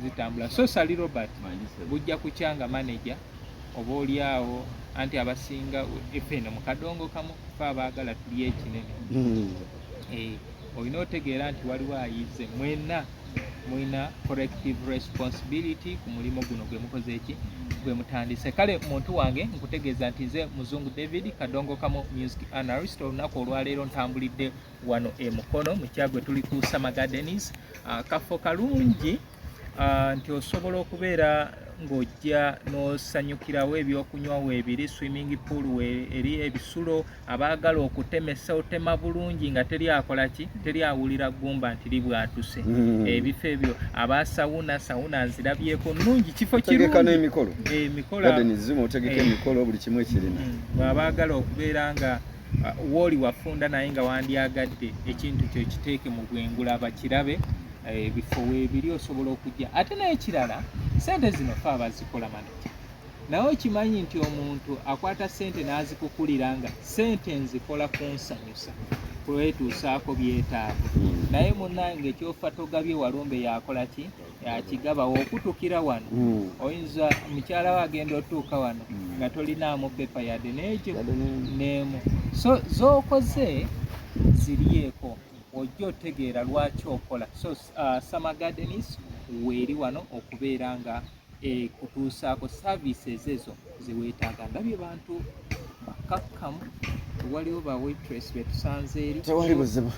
A: zitambula. So Ssali Robert bujja kukyanga manager oba oliawo anti abasinga effeno mu Kadongokamu fa abaagala tuli ekinene. Olina otegeera nti waliwo ayize, mwenna mulina collective responsibility ku mulimu guno gwe mukoze eki gwe mutandise. Kale muntu wange nkutegeeza nti nze Muzungu David Kadongokamu music analyst. Olunaku olwaleero ntambulidde wano Mukono mu kyagwe tuli ku Summer Gardens. Kafo kalungi nti osobola okubeera ng'ojja n'osanyukirawo ebyokunywa weebiri, swimming pool eri ebisulo, abaagala okutemesa otema bulungi nga teri akola ki teri awulira gumba nti libwatuse. Ebifo ebyo sawuna nzirabyeko nnungi, kifo kirungi
C: emikolo otegeka emikolo buli kimu ekirina.
A: Abaagala okubeera nga wooli wafunda naye nga wandyagadde ekintu kyo kiteeke mu bwengula bakirabe ebifo weebiri osobola okujja. Ate naye kirala sente zino fe abazikola manager nawe kimanyi nti omuntu akwata sente n'azikukulira nga sente nzikola kunsanyusa kwetuusaako byetaago, naye munnange ekyofa togabye walumbe yakola ki yakigabawo okutukira wano. Oyinza mukyala we agenda otuuka wano nga tolinaamu pepa yadde n'ekyo n'emu. So z'okoze zirieko ojja otegeera lwaki okola. So Summer Gardens weeri wano okubeera nga kutuusaako services ezo zeweetaaga. Ndabye bantu bakakkamu, waliwo ba waitress betusanze eri
C: tewali buzibu.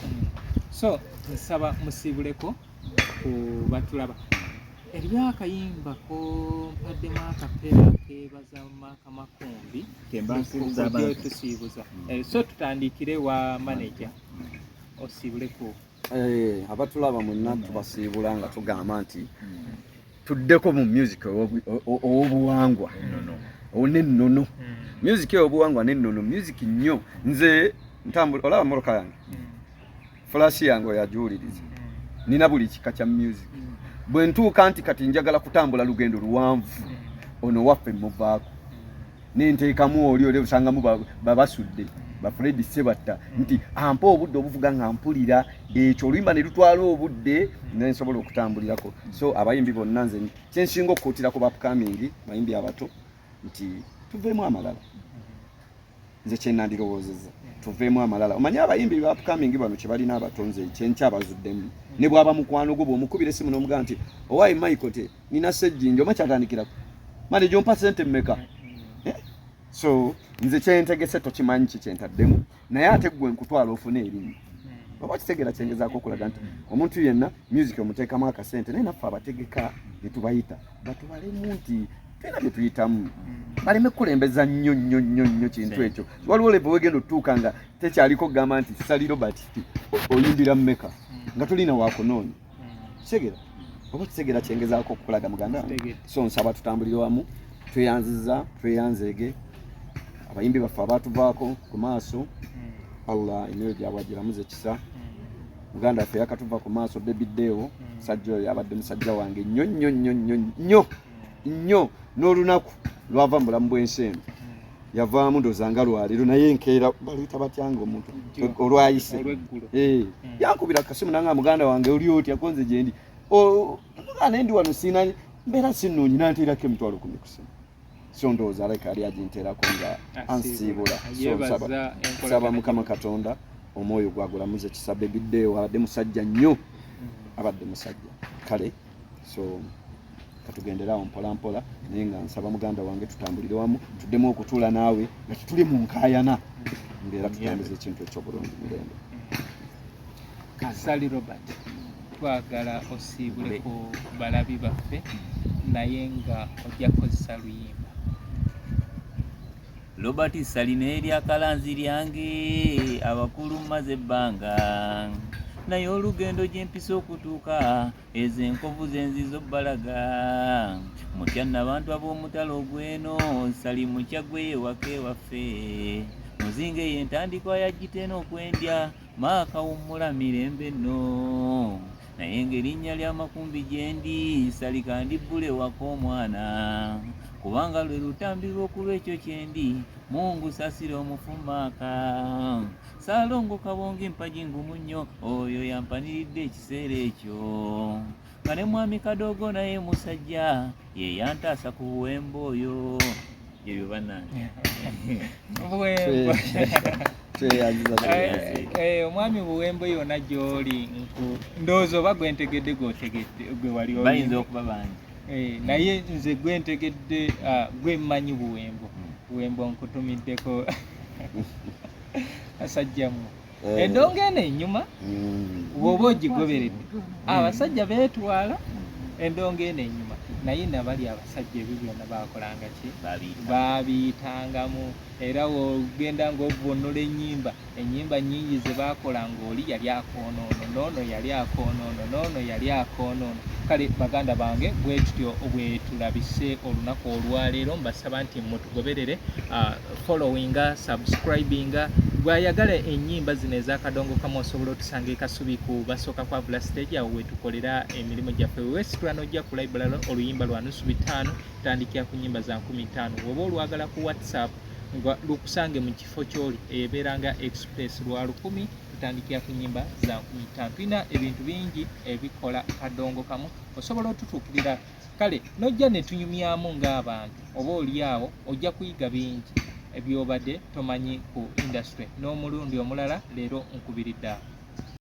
A: So nsaba musiibuleko ku batulaba. Eryakayimba ko mpaddemu akapeera kebaza Mark Makumbi tusiibuza. So tutandikire wa manager osiibuleko.
C: Abatulaba mwenna tubasiibula nga tugamba nti tuddeko mu music obuwangwa n'ennono. Music obuwangwa n'ennono, music nnyo. Nze ntambula olaba moroka yange flash yange yajuuliriza nina buli kika kya music. Bwe ntuuka nti kati njagala kutambula lugendo luwanvu ono waffe muvaako nenteekamu oli osangamu babasudde ba Fred Sebatta nti ampa obudde obuvuga nga mpulira ekyo oluyimba ne lutwala obudde nensobola okutambulirako. So abayimbi bonna nze kyensinga okukuutira ku upcoming bayimbi abato nti tuveemu amalala. Nze kyenandirowoozezza tuveemu amalala. Omanyi abayimbi ba upcoming bano kye balina abatonze kyenkyabazuddemu ne bwaba mukwano gwo bw'omukubira essimu n'omugamba nti owaayi Michael te nina sejjinja oma kyatandikirako manager ompa sente mmeka. So nze kyentegese tokimanyi ki kyentaddemu naye ate gwe nkutwala ofune erinnya oba kitegera kyengezaako okulaga nti omuntu yenna music omuteekamu akasente naye naffe abategeka ne tubayita batubalemu nti tulina bye tuyitamu baleme kukulembeza nnyo kintu ekyo waliwo lebo wegenda otutuuka nga tekyaliko kugamba nti Ssali Robert oyimbira mmeka nga tulina waakunoonya kitegera oba kitegera kyengezaako okukulaga muganda so nsaba tutambulire wamu tweyanzeege abayimbi baffe abaatuvaako ku maaso Allah emyoyo gyabwe agiramuze ekisa muganda waffe yakatuva ku maaso Baby Deo musajja oyo abadde musajja wange nnyo n'olunaku lwava mu bulamu bw'ensi eno yavaamu ndozanga lwaleero naye enkeera baluyita batyanga omuntu olwayise yankubira kasimu nanga muganda wange oli otya konze gyendi muganda endi wano siina mbeera sinnoonyi nanteerako emitwalo 10 ku simu so ndowooza aleka ali aginteerako nga ansiibula so nsaba Mukama Katonda omwoyo gwagulamuze ekisa Baby Deo abadde musajja nnyo abadde musajja kale so katugenderawo mpolampola naye nga nsaba muganda wange tutambulire wamu tuddemu okutuula naawe nga tutuli mu nkaayana mbeera tutambuza ekintu ekyobulungi mirembe.
A: Ssali Robert, twagala osiibule ku balabi baffe naye nga ojja kukozesa luyimba.
B: Robert Ssali n'eryakalanzi lyange abakulu mmaze ebbanga naye olugendo gye mpisa okutuuka ezo enkovu zenzizo bbalaga mutya n'abantu ab'omutalo ogw'eno Ssali mutya gwe ewaka ewaffe muzinge ye entandikwa yagitena okwendya maakawummula mirembe nno naye ng'erinnya lya Makumbi gye ndi Ssali kandibbula ewaka omwana kubanga lwe lutambi lw'okulw'ekyo kye ndi Mungu sasira omufumaaka Salongo kabonge mpaji ngumu nnyo oyo yampaniridde ekiseera ekyo nga ne mwami Kadogo naye musajja ye yantaasa ku buwembe oyo ebyo bannange
A: buwembo omwami buwembo yonna gy'oli ndowooza oba gwentegedde gwe wali
B: bayinza okuba bangi
A: naye nze gwentegedde gwemmanyi buwembo nkutumiddeko asajjamu endongo eno ennyuma bw'oba ogigoberedde abasajja beetwala endongo eno ennyuma naye nabali abasajja ebyo byonna bakolanga ki babiyitangamu era wogenda ng'ovvuunula ennyimba nnyingi ze baakola ng'oli yali akoonoono n'ono yali akoonoono n'ono yali akoonoono kale baganda bange bwe tutyo bwe tulabise olunaku olwaleero mbasaba nti mutugoberere followinga subscribinga bw'ayagala ennyimba zino eza Kadongokamu osobola otusanga e Kasubi ku Basookakwavula stage awo wetukolera emirimu gyaffe wesitula n'ojja ku library oluyimba lwa nusu 5 tandikira ku nnyimba za 15 oba olwagala ku WhatsApp nga lukusange mu kifo ky'oli ebeeranga express lwa 10 tutandikira ku nnyimba za 15 tulina ebintu bingi ebikola Kadongokamu osobola otutuukirira kale nojja ne tunyumyamu ng'abantu oba oli awo ojja kuyiga bingi ebyobadde tomanyi ku industry n'omulundi omulala leero nkubiridde awo.